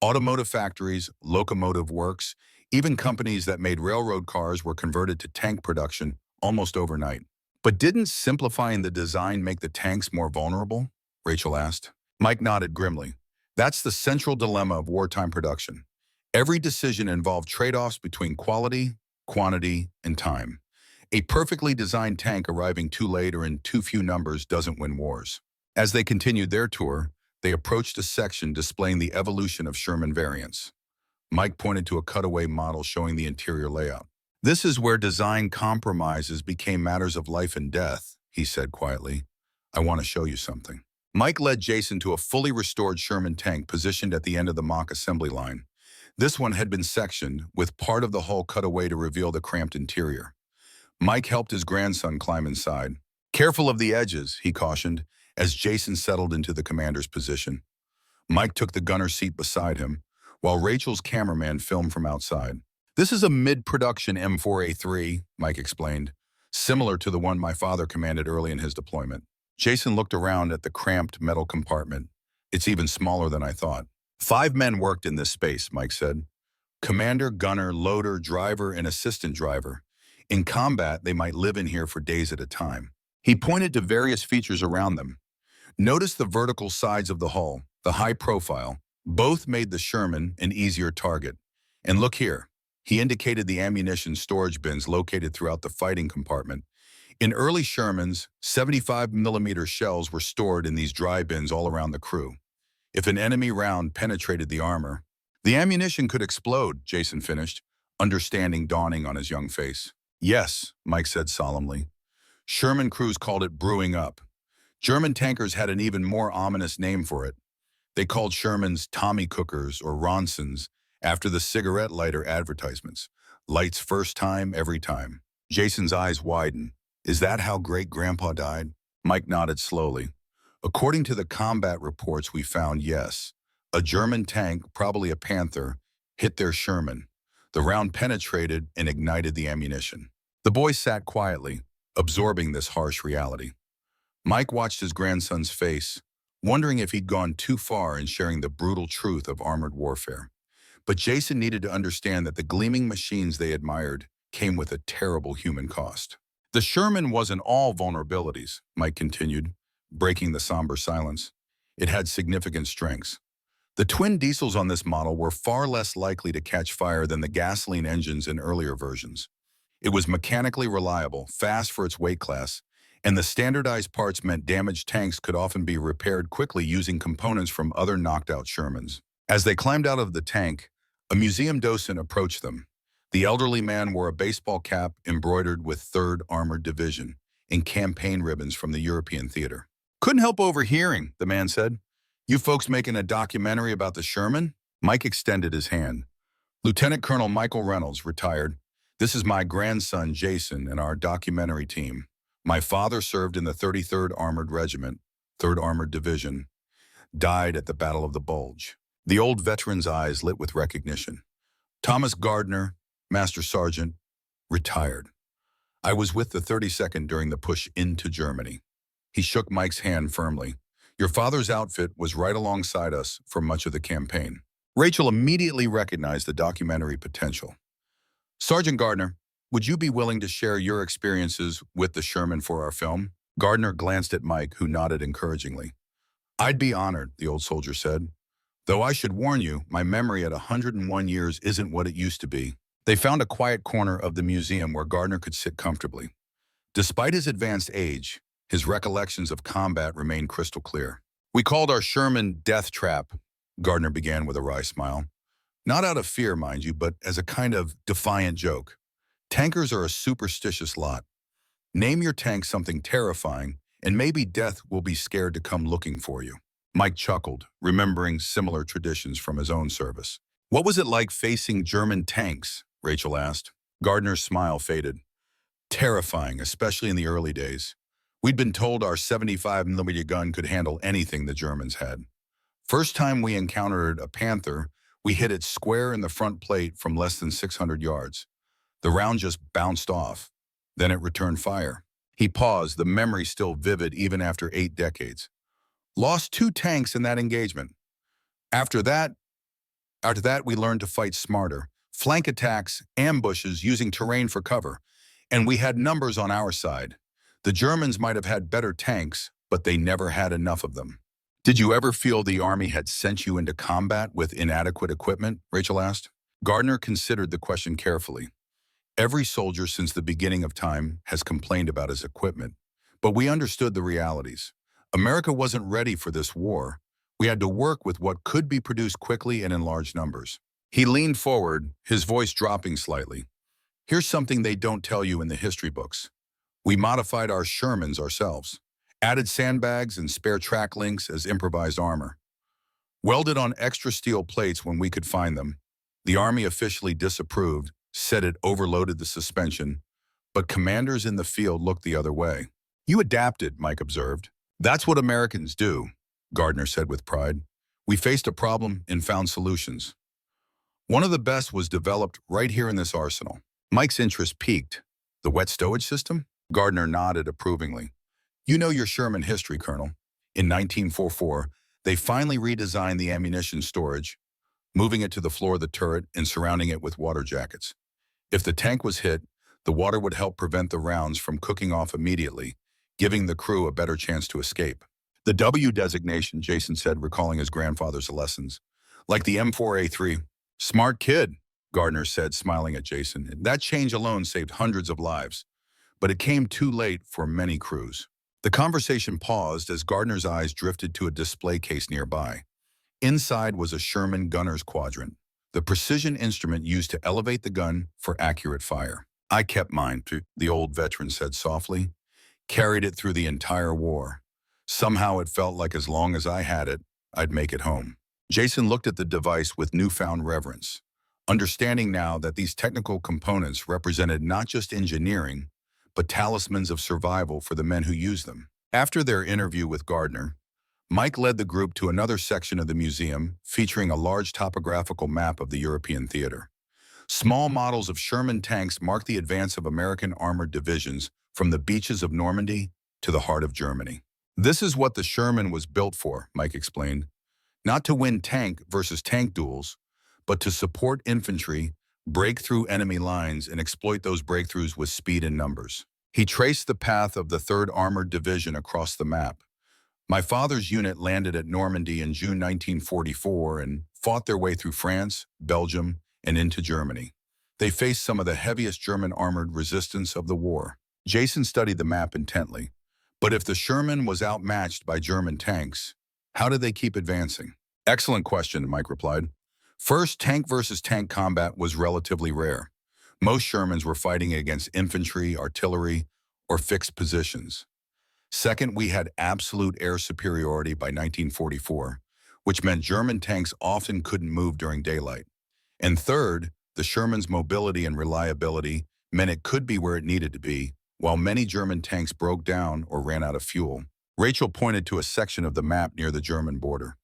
Automotive factories, locomotive works, even companies that made railroad cars were converted to tank production almost overnight. "But didn't simplifying the design make the tanks more vulnerable?" Rachel asked. Mike nodded grimly. "That's the central dilemma of wartime production. Every decision involved trade-offs between quality, quantity, and time. A perfectly designed tank arriving too late or in too few numbers doesn't win wars." As they continued their tour, they approached a section displaying the evolution of Sherman variants. Mike pointed to a cutaway model showing the interior layout. This is where design compromises became matters of life and death, he said quietly. I want to show you something. Mike led Jason to a fully restored Sherman tank positioned at the end of the mock assembly line. This one had been sectioned, with part of the hull cut away to reveal the cramped interior. Mike helped his grandson climb inside. Careful of the edges, he cautioned, as Jason settled into the commander's position. Mike took the gunner's seat beside him, while Rachel's cameraman filmed from outside. This is a mid-production M4A3, Mike explained, similar to the one my father commanded early in his deployment. Jason looked around at the cramped metal compartment. It's even smaller than I thought. 5 men worked in this space, Mike said. Commander, gunner, loader, driver, and assistant driver. In combat, they might live in here for days at a time. He pointed to various features around them. Notice the vertical sides of the hull, the high profile. Both made the Sherman an easier target. And look here. He indicated the ammunition storage bins located throughout the fighting compartment. In early Shermans, 75mm shells were stored in these dry bins all around the crew. If an enemy round penetrated the armor, the ammunition could explode, Jason finished, understanding dawning on his young face. Yes, Mike said solemnly. Sherman crews called it brewing up. German tankers had an even more ominous name for it. They called Shermans Tommy Cookers or Ronsons after the cigarette lighter advertisements. Lights first time, every time. Jason's eyes widened. Is that how great-grandpa died? Mike nodded slowly. According to the combat reports we found, yes. A German tank, probably a Panther, hit their Sherman. The round penetrated and ignited the ammunition. The boy sat quietly, absorbing this harsh reality. Mike watched his grandson's face, wondering if he'd gone too far in sharing the brutal truth of armored warfare. But Jason needed to understand that the gleaming machines they admired came with a terrible human cost. The Sherman wasn't all vulnerabilities, Mike continued, breaking the somber silence. It had significant strengths. The twin diesels on this model were far less likely to catch fire than the gasoline engines in earlier versions. It was mechanically reliable, fast for its weight class, and the standardized parts meant damaged tanks could often be repaired quickly using components from other knocked-out Shermans. As they climbed out of the tank, a museum docent approached them. The elderly man wore a baseball cap embroidered with 3rd Armored Division and campaign ribbons from the European theater. Couldn't help overhearing, the man said. You folks making a documentary about the Sherman? Mike extended his hand. Lieutenant Colonel Michael Reynolds, retired. This is my grandson, Jason, and our documentary team. My father served in the 33rd Armored Regiment, 3rd Armored Division, died at the Battle of the Bulge. The old veteran's eyes lit with recognition. Thomas Gardner, Master Sergeant, retired. I was with the 32nd during the push into Germany. He shook Mike's hand firmly. Your father's outfit was right alongside us for much of the campaign. Rachel immediately recognized the documentary potential. Sergeant Gardner, would you be willing to share your experiences with the Sherman for our film? Gardner glanced at Mike, who nodded encouragingly. I'd be honored, the old soldier said. Though I should warn you, my memory at 101 years isn't what it used to be. They found a quiet corner of the museum where Gardner could sit comfortably. Despite his advanced age, his recollections of combat remained crystal clear. We called our Sherman Death Trap, Gardner began with a wry smile. Not out of fear, mind you, but as a kind of defiant joke. Tankers are a superstitious lot. Name your tank something terrifying, and maybe death will be scared to come looking for you. Mike chuckled, remembering similar traditions from his own service. What was it like facing German tanks? Rachel asked. Gardner's smile faded. Terrifying, especially in the early days. We'd been told our 75mm gun could handle anything the Germans had. First time we encountered a Panther, we hit it square in the front plate from less than 600 yards. The round just bounced off. Then it returned fire. He paused, the memory still vivid even after 8 decades. Lost 2 tanks in that engagement. After that, we learned to fight smarter. Flank attacks, ambushes, using terrain for cover. And we had numbers on our side. The Germans might have had better tanks, but they never had enough of them. Did you ever feel the Army had sent you into combat with inadequate equipment? Rachel asked. Gardner considered the question carefully. Every soldier since the beginning of time has complained about his equipment, but we understood the realities. America wasn't ready for this war. We had to work with what could be produced quickly and in large numbers. He leaned forward, his voice dropping slightly. Here's something they don't tell you in the history books. We modified our Shermans ourselves, added sandbags and spare track links as improvised armor, welded on extra steel plates when we could find them. The Army officially disapproved, said it overloaded the suspension, but commanders in the field looked the other way. You adapted, Mike observed. That's what Americans do, Gardner said with pride. We faced a problem and found solutions. One of the best was developed right here in this arsenal. Mike's interest peaked. The wet stowage system? Gardner nodded approvingly. You know your Sherman history, Colonel. In 1944, they finally redesigned the ammunition storage, moving it to the floor of the turret and surrounding it with water jackets. If the tank was hit, the water would help prevent the rounds from cooking off immediately, giving the crew a better chance to escape. The W designation, Jason said, recalling his grandfather's lessons. Like the M4A3. Smart kid, Gardner said, smiling at Jason. That change alone saved hundreds of lives. But it came too late for many crews. The conversation paused as Gardner's eyes drifted to a display case nearby. Inside was a Sherman gunner's quadrant, the precision instrument used to elevate the gun for accurate fire. I kept mine, the old veteran said softly. Carried it through the entire war. Somehow it felt like as long as I had it, I'd make it home. Jason looked at the device with newfound reverence, understanding now that these technical components represented not just engineering, but talismans of survival for the men who used them. After their interview with Gardner, Mike led the group to another section of the museum featuring a large topographical map of the European theater. Small models of Sherman tanks mark the advance of American armored divisions from the beaches of Normandy to the heart of Germany. This is what the Sherman was built for, Mike explained. Not to win tank versus tank duels, but to support infantry, break through enemy lines, and exploit those breakthroughs with speed and numbers. He traced the path of the 3rd Armored Division across the map. My father's unit landed at Normandy in June 1944 and fought their way through France, Belgium, and into Germany. They faced some of the heaviest German armored resistance of the war. Jason studied the map intently. But if the Sherman was outmatched by German tanks, how did they keep advancing? Excellent question, Mike replied. First, tank versus tank combat was relatively rare. Most Shermans were fighting against infantry, artillery, or fixed positions. Second, we had absolute air superiority by 1944, which meant German tanks often couldn't move during daylight. And third, the Sherman's mobility and reliability meant it could be where it needed to be, while many German tanks broke down or ran out of fuel. Rachel pointed to a section of the map near the German border.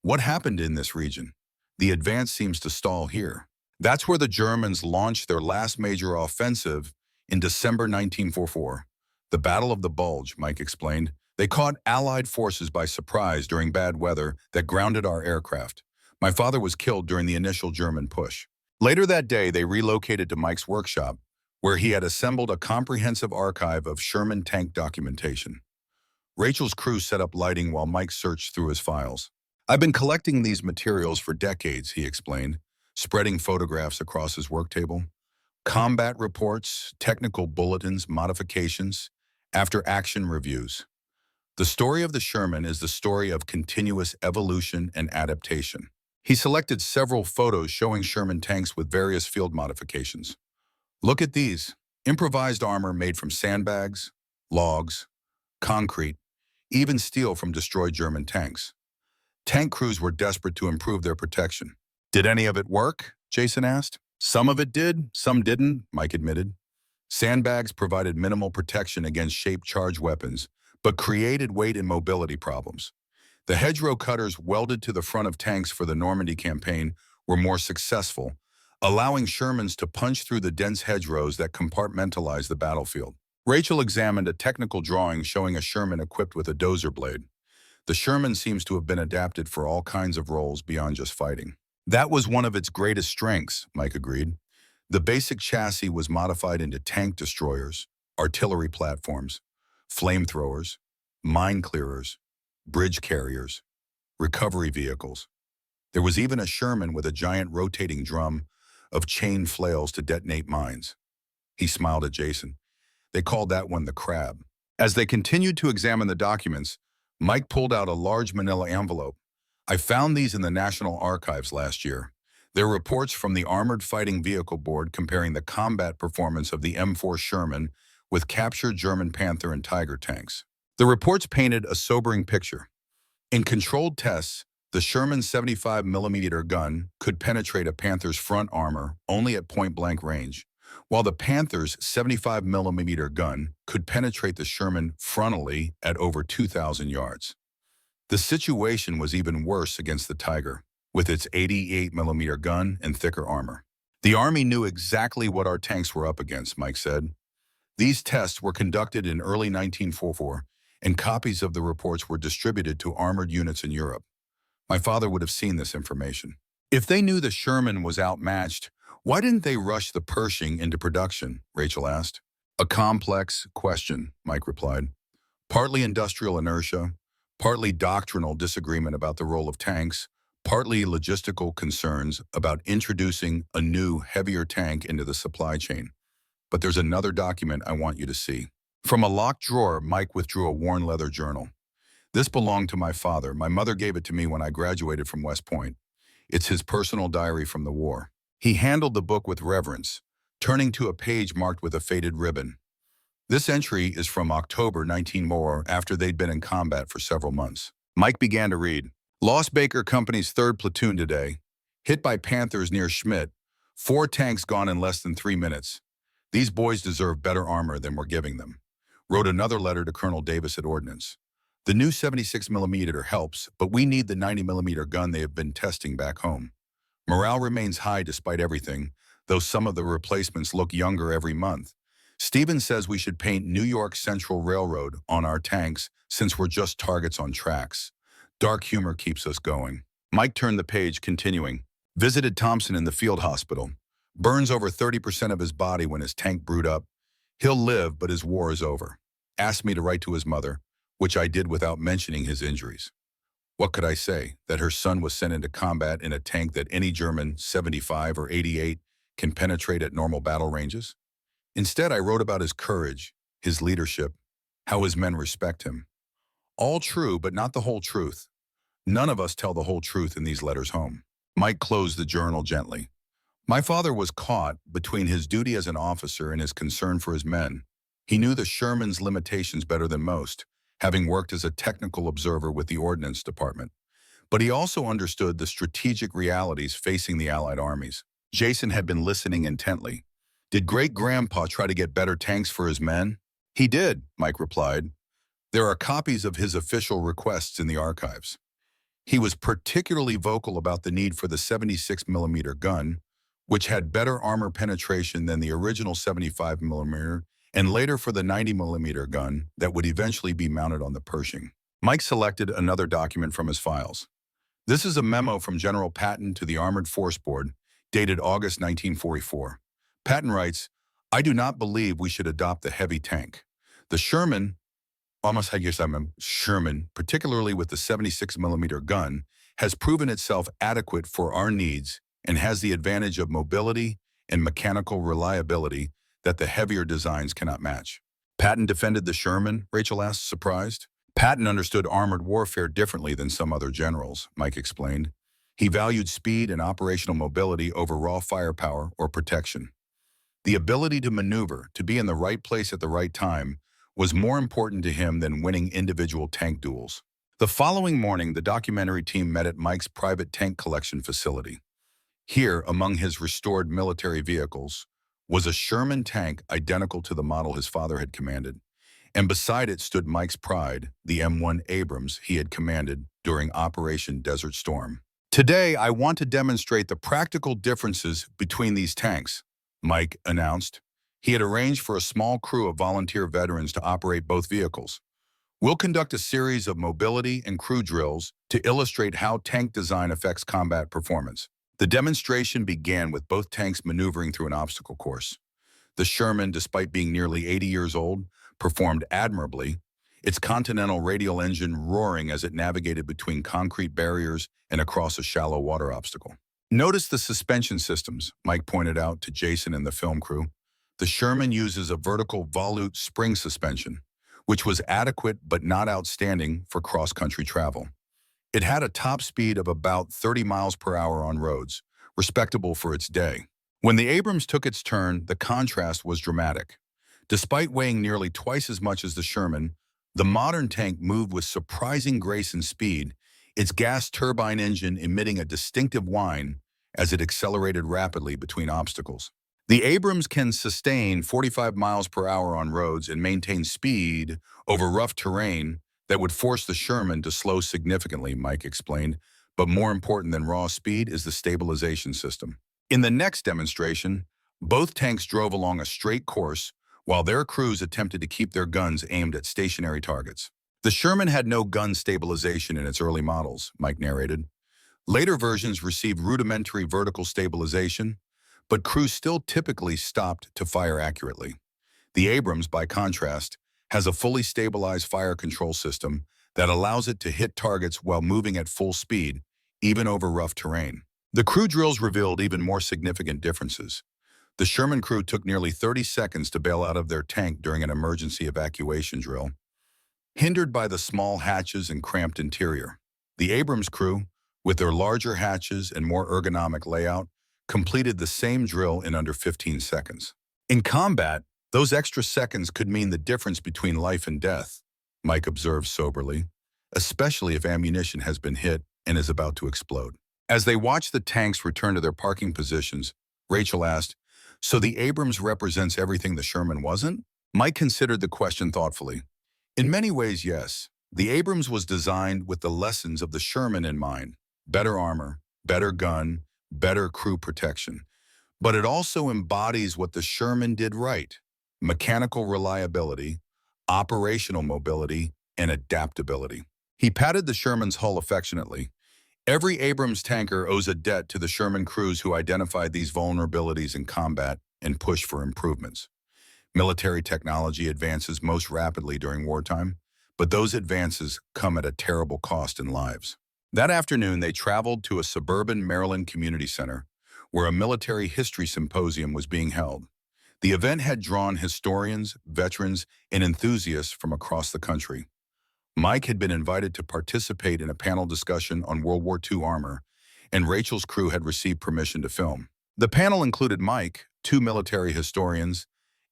What happened in this region? The advance seems to stall here. That's where the Germans launched their last major offensive in December 1944. The Battle of the Bulge, Mike explained. They caught Allied forces by surprise during bad weather that grounded our aircraft. My father was killed during the initial German push. Later that day, they relocated to Mike's workshop, where he had assembled a comprehensive archive of Sherman tank documentation. Rachel's crew set up lighting while Mike searched through his files. I've been collecting these materials for decades, he explained, spreading photographs across his work table. Combat reports, technical bulletins, modifications, after-action reviews. The story of the Sherman is the story of continuous evolution and adaptation. He selected several photos showing Sherman tanks with various field modifications. Look at these. Improvised armor made from sandbags, logs, concrete, even steel from destroyed German tanks. Tank crews were desperate to improve their protection. Did any of it work? Jason asked. Some of it did, some didn't, Mike admitted. Sandbags provided minimal protection against shaped charge weapons, but created weight and mobility problems. The hedgerow cutters welded to the front of tanks for the Normandy campaign were more successful, allowing Shermans to punch through the dense hedgerows that compartmentalized the battlefield. Rachel examined a technical drawing showing a Sherman equipped with a dozer blade. The Sherman seems to have been adapted for all kinds of roles beyond just fighting. That was one of its greatest strengths, Mike agreed. The basic chassis was modified into tank destroyers, artillery platforms, flamethrowers, mine clearers, bridge carriers, recovery vehicles. There was even a Sherman with a giant rotating drum of chain flails to detonate mines. He smiled at Jason. They called that one the Crab. As they continued to examine the documents, Mike pulled out a large manila envelope. I found these in the National Archives last year. There are reports from the Armored Fighting Vehicle Board comparing the combat performance of the M4 Sherman with captured German Panther and Tiger tanks. The reports painted a sobering picture. In controlled tests, the Sherman's 75mm gun could penetrate a Panther's front armor only at point-blank range, while the Panther's 75mm gun could penetrate the Sherman frontally at over 2,000 yards. The situation was even worse against the Tiger, with its 88mm gun and thicker armor. The Army knew exactly what our tanks were up against, Mike said. These tests were conducted in early 1944, and copies of the reports were distributed to armored units in Europe. My father would have seen this information. If they knew the Sherman was outmatched, why didn't they rush the Pershing into production? Rachel asked. A complex question, Mike replied. Partly industrial inertia, partly doctrinal disagreement about the role of tanks, partly logistical concerns about introducing a new, heavier tank into the supply chain. But there's another document I want you to see. From a locked drawer, Mike withdrew a worn leather journal. This belonged to my father. My mother gave it to me when I graduated from West Point. It's his personal diary from the war. He handled the book with reverence, turning to a page marked with a faded ribbon. This entry is from October 19 after they'd been in combat for several months. Mike began to read. Lost Baker Company's 3rd platoon today. Hit by Panthers near Schmidt. 4 tanks gone in less than 3 minutes. These boys deserve better armor than we're giving them. Wrote another letter to Colonel Davis at Ordnance. The new 76mm helps, but we need the 90mm gun they have been testing back home. Morale remains high despite everything, though some of the replacements look younger every month. Stevens says we should paint New York Central Railroad on our tanks since we're just targets on tracks. Dark humor keeps us going. Mike turned the page, continuing. Visited Thompson in the field hospital. Burns over 30% of his body when his tank brewed up. He'll live, but his war is over. Asked me to write to his mother, which I did without mentioning his injuries. What could I say? That her son was sent into combat in a tank that any German 75 or 88 can penetrate at normal battle ranges? Instead, I wrote about his courage, his leadership, how his men respect him. All true, but not the whole truth. None of us tell the whole truth in these letters home. Mike closed the journal gently. My father was caught between his duty as an officer and his concern for his men. He knew the Sherman's limitations better than most, having worked as a technical observer with the Ordnance Department. But he also understood the strategic realities facing the Allied armies. Jason had been listening intently. Did great-grandpa try to get better tanks for his men? He did, Mike replied. There are copies of his official requests in the archives. He was particularly vocal about the need for the 76mm gun, which had better armor penetration than the original 75mm, and later for the 90mm gun that would eventually be mounted on the Pershing. Mike selected another document from his files. This is a memo from General Patton to the Armored Force Board, dated August 1944. Patton writes, I do not believe we should adopt the heavy tank. The Sherman, particularly with the 76mm gun, has proven itself adequate for our needs and has the advantage of mobility and mechanical reliability that the heavier designs cannot match. Patton defended the Sherman, Rachel asked, surprised. Patton understood armored warfare differently than some other generals, Mike explained. He valued speed and operational mobility over raw firepower or protection. The ability to maneuver, to be in the right place at the right time, was more important to him than winning individual tank duels. The following morning, the documentary team met at Mike's private tank collection facility. Here, among his restored military vehicles, was a Sherman tank identical to the model his father had commanded, and beside it stood Mike's pride, the M1 Abrams he had commanded during Operation Desert Storm. Today, I want to demonstrate the practical differences between these tanks, Mike announced. He had arranged for a small crew of volunteer veterans to operate both vehicles. We'll conduct a series of mobility and crew drills to illustrate how tank design affects combat performance. The demonstration began with both tanks maneuvering through an obstacle course. The Sherman, despite being nearly 80 years old, performed admirably, its Continental radial engine roaring as it navigated between concrete barriers and across a shallow water obstacle. Notice the suspension systems, Mike pointed out to Jason and the film crew. The Sherman uses a vertical volute spring suspension, which was adequate but not outstanding for cross-country travel. It had a top speed of about 30 miles per hour on roads, respectable for its day. When the Abrams took its turn, the contrast was dramatic. Despite weighing nearly twice as much as the Sherman, the modern tank moved with surprising grace and speed, its gas turbine engine emitting a distinctive whine as it accelerated rapidly between obstacles. The Abrams can sustain 45 miles per hour on roads and maintain speed over rough terrain that would force the Sherman to slow significantly, Mike explained, but more important than raw speed is the stabilization system. In the next demonstration, both tanks drove along a straight course while their crews attempted to keep their guns aimed at stationary targets. The Sherman had no gun stabilization in its early models, Mike narrated. Later versions received rudimentary vertical stabilization, but crews still typically stopped to fire accurately. The Abrams, by contrast, has a fully stabilized fire control system that allows it to hit targets while moving at full speed, even over rough terrain. The crew drills revealed even more significant differences. The Sherman crew took nearly 30 seconds to bail out of their tank during an emergency evacuation drill, hindered by the small hatches and cramped interior. The Abrams crew, with their larger hatches and more ergonomic layout, completed the same drill in under 15 seconds. In combat, those extra seconds could mean the difference between life and death, Mike observed soberly, especially if ammunition has been hit and is about to explode. As they watched the tanks return to their parking positions, Rachel asked, "So the Abrams represents everything the Sherman wasn't?" Mike considered the question thoughtfully. In many ways, yes. The Abrams was designed with the lessons of the Sherman in mind: better armor, better gun, better crew protection. But it also embodies what the Sherman did right: mechanical reliability, operational mobility, and adaptability. He patted the Sherman's hull affectionately. Every Abrams tanker owes a debt to the Sherman crews who identified these vulnerabilities in combat and pushed for improvements. Military technology advances most rapidly during wartime, but those advances come at a terrible cost in lives. That afternoon, they traveled to a suburban Maryland community center where a military history symposium was being held. The event had drawn historians, veterans, and enthusiasts from across the country. Mike had been invited to participate in a panel discussion on World War II armor, and Rachel's crew had received permission to film. The panel included Mike, two military historians,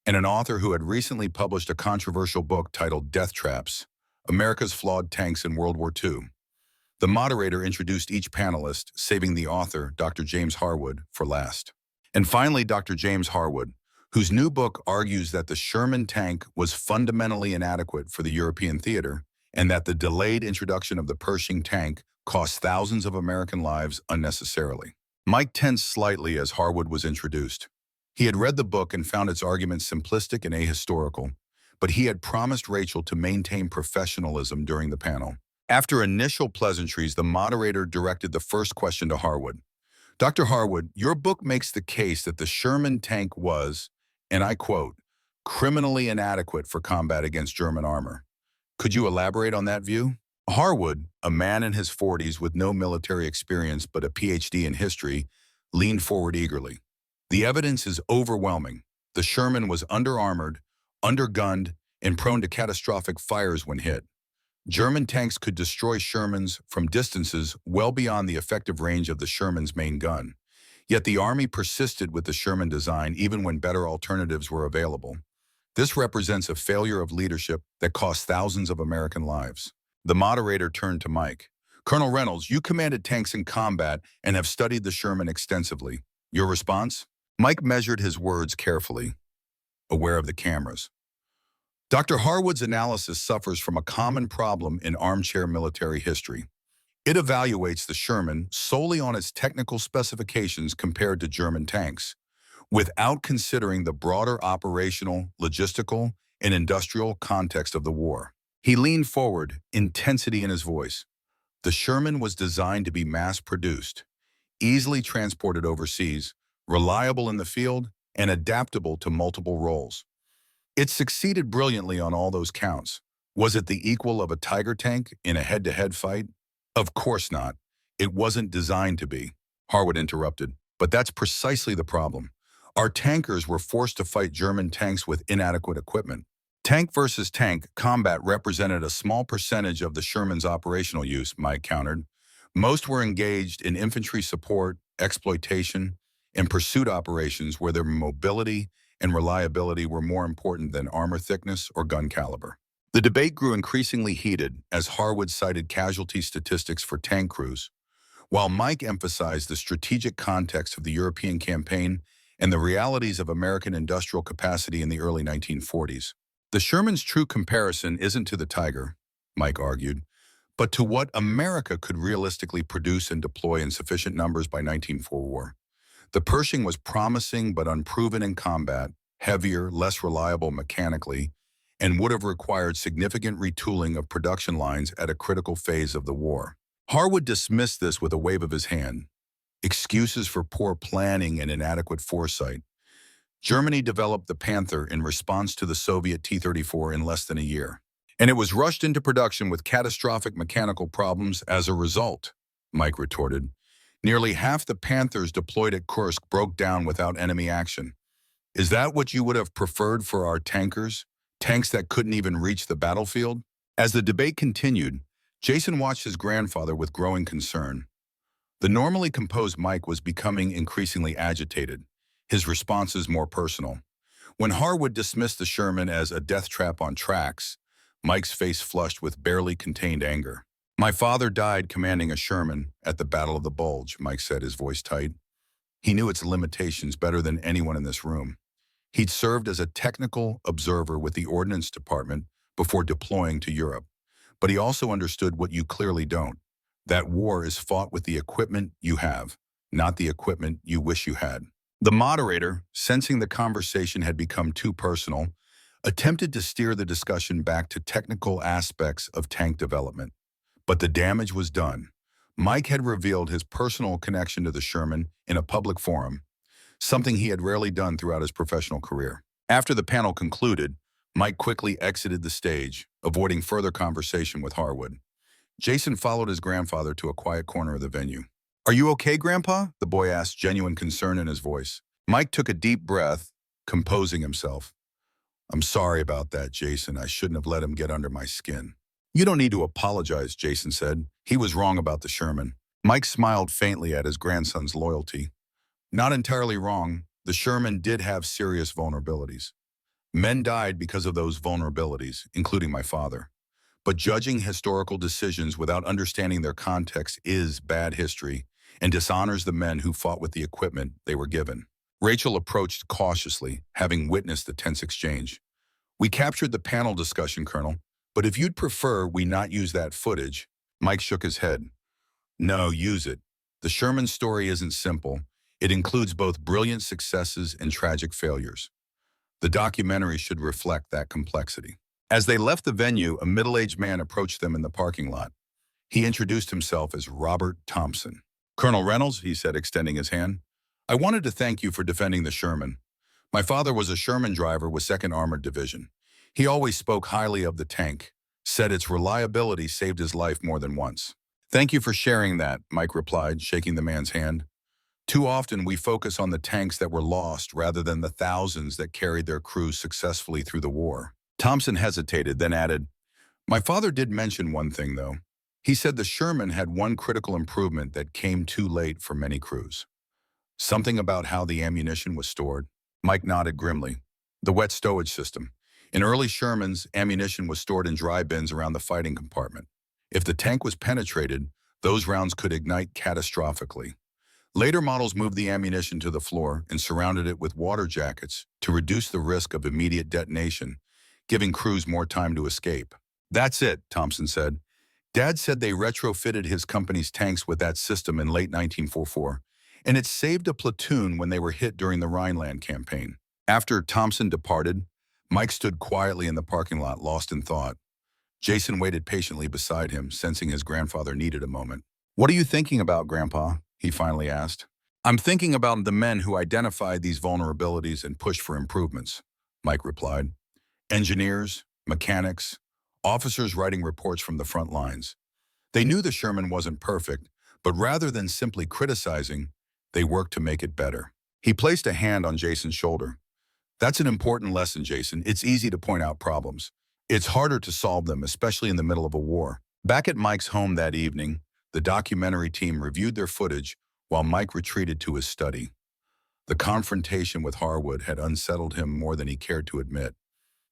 and an author who had recently published a controversial book titled Death Traps: America's Flawed Tanks in World War II. The moderator introduced each panelist, saving the author, Dr. James Harwood, for last. And finally, Dr. James Harwood, whose new book argues that the Sherman tank was fundamentally inadequate for the European theater and that the delayed introduction of the Pershing tank cost thousands of American lives unnecessarily. Mike tensed slightly as Harwood was introduced. He had read the book and found its arguments simplistic and ahistorical, but he had promised Rachel to maintain professionalism during the panel. After initial pleasantries, the moderator directed the first question to Harwood. "Dr. Harwood, your book makes the case that the Sherman tank was, and I quote, criminally inadequate for combat against German armor. Could you elaborate on that view?" Harwood, a man in his 40s with no military experience but a PhD in history, leaned forward eagerly. "The evidence is overwhelming. The Sherman was under-armored, undergunned, and prone to catastrophic fires when hit. German tanks could destroy Shermans from distances well beyond the effective range of the Sherman's main gun. Yet the Army persisted with the Sherman design even when better alternatives were available. This represents a failure of leadership that cost thousands of American lives." The moderator turned to Mike. "Colonel Reynolds, you commanded tanks in combat and have studied the Sherman extensively. Your response?" Mike measured his words carefully, aware of the cameras. Dr. Harwood's analysis suffers from a common problem in armchair military history. It evaluates the Sherman solely on its technical specifications compared to German tanks, without considering the broader operational, logistical, and industrial context of the war. He leaned forward, intensity in his voice. "The Sherman was designed to be mass-produced, easily transported overseas, reliable in the field, and adaptable to multiple roles. It succeeded brilliantly on all those counts. Was it the equal of a Tiger tank in a head-to-head fight? Of course not. It wasn't designed to be," Harwood interrupted. "But that's precisely the problem. Our tankers were forced to fight German tanks with inadequate equipment. Tank versus tank combat represented a small percentage of the Sherman's operational use," Mike countered. "Most were engaged in infantry support, exploitation, and pursuit operations where their mobility and reliability were more important than armor thickness or gun caliber. The debate grew increasingly heated as Harwood cited casualty statistics for tank crews, while Mike emphasized the strategic context of the European campaign and the realities of American industrial capacity in the early 1940s. The Sherman's true comparison isn't to the Tiger, Mike argued, but to what America could realistically produce and deploy in sufficient numbers by 1904 war. The Pershing was promising but unproven in combat, heavier, less reliable mechanically, and would have required significant retooling of production lines at a critical phase of the war. Harwood dismissed this with a wave of his hand. Excuses for poor planning and inadequate foresight. Germany developed the Panther in response to the Soviet T-34 in less than a year, and it was rushed into production with catastrophic mechanical problems as a result, Mike retorted. Nearly half the Panthers deployed at Kursk broke down without enemy action. Is that what you would have preferred for our tankers? Tanks that couldn't even reach the battlefield? As the debate continued, Jason watched his grandfather with growing concern. The normally composed Mike was becoming increasingly agitated, his responses more personal. When Harwood dismissed the Sherman as a death trap on tracks, Mike's face flushed with barely contained anger. My father died commanding a Sherman at the Battle of the Bulge, Mike said, his voice tight. He knew its limitations better than anyone in this room. He'd served as a technical observer with the Ordnance Department before deploying to Europe. But he also understood what you clearly don't. That war is fought with the equipment you have, not the equipment you wish you had. The moderator, sensing the conversation had become too personal, attempted to steer the discussion back to technical aspects of tank development. But the damage was done. Mike had revealed his personal connection to the Sherman in a public forum, something he had rarely done throughout his professional career. After the panel concluded, Mike quickly exited the stage, avoiding further conversation with Harwood. Jason followed his grandfather to a quiet corner of the venue. Are you okay, Grandpa? The boy asked, genuine concern in his voice. Mike took a deep breath, composing himself. I'm sorry about that, Jason. I shouldn't have let him get under my skin. You don't need to apologize, Jason said. He was wrong about the Sherman. Mike smiled faintly at his grandson's loyalty. Not entirely wrong. The Sherman did have serious vulnerabilities. Men died because of those vulnerabilities, including my father. But judging historical decisions without understanding their context is bad history and dishonors the men who fought with the equipment they were given. Rachel approached cautiously, having witnessed the tense exchange. We captured the panel discussion, Colonel, but if you'd prefer we not use that footage. Mike shook his head. No, use it. The Sherman story isn't simple. It includes both brilliant successes and tragic failures. The documentary should reflect that complexity. As they left the venue, a middle-aged man approached them in the parking lot. He introduced himself as Robert Thompson. Colonel Reynolds, he said, extending his hand, I wanted to thank you for defending the Sherman. My father was a Sherman driver with 2nd Armored Division. He always spoke highly of the tank, said its reliability saved his life more than once. Thank you for sharing that, Mike replied, shaking the man's hand. Too often we focus on the tanks that were lost rather than the thousands that carried their crews successfully through the war. Thompson hesitated, then added, My father did mention one thing, though. He said the Sherman had one critical improvement that came too late for many crews. Something about how the ammunition was stored. Mike nodded grimly. The wet stowage system. In early Shermans, ammunition was stored in dry bins around the fighting compartment. If the tank was penetrated, those rounds could ignite catastrophically. Later models moved the ammunition to the floor and surrounded it with water jackets to reduce the risk of immediate detonation, giving crews more time to escape. That's it, Thompson said. Dad said they retrofitted his company's tanks with that system in late 1944, and it saved a platoon when they were hit during the Rhineland campaign. After Thompson departed, Mike stood quietly in the parking lot, lost in thought. Jason waited patiently beside him, sensing his grandfather needed a moment. What are you thinking about, Grandpa? He finally asked. I'm thinking about the men who identified these vulnerabilities and pushed for improvements, Mike replied. Engineers, mechanics, officers writing reports from the front lines. They knew the Sherman wasn't perfect, but rather than simply criticizing, they worked to make it better. He placed a hand on Jason's shoulder. That's an important lesson, Jason. It's easy to point out problems. It's harder to solve them, especially in the middle of a war. Back at Mike's home that evening, the documentary team reviewed their footage while Mike retreated to his study. The confrontation with Harwood had unsettled him more than he cared to admit.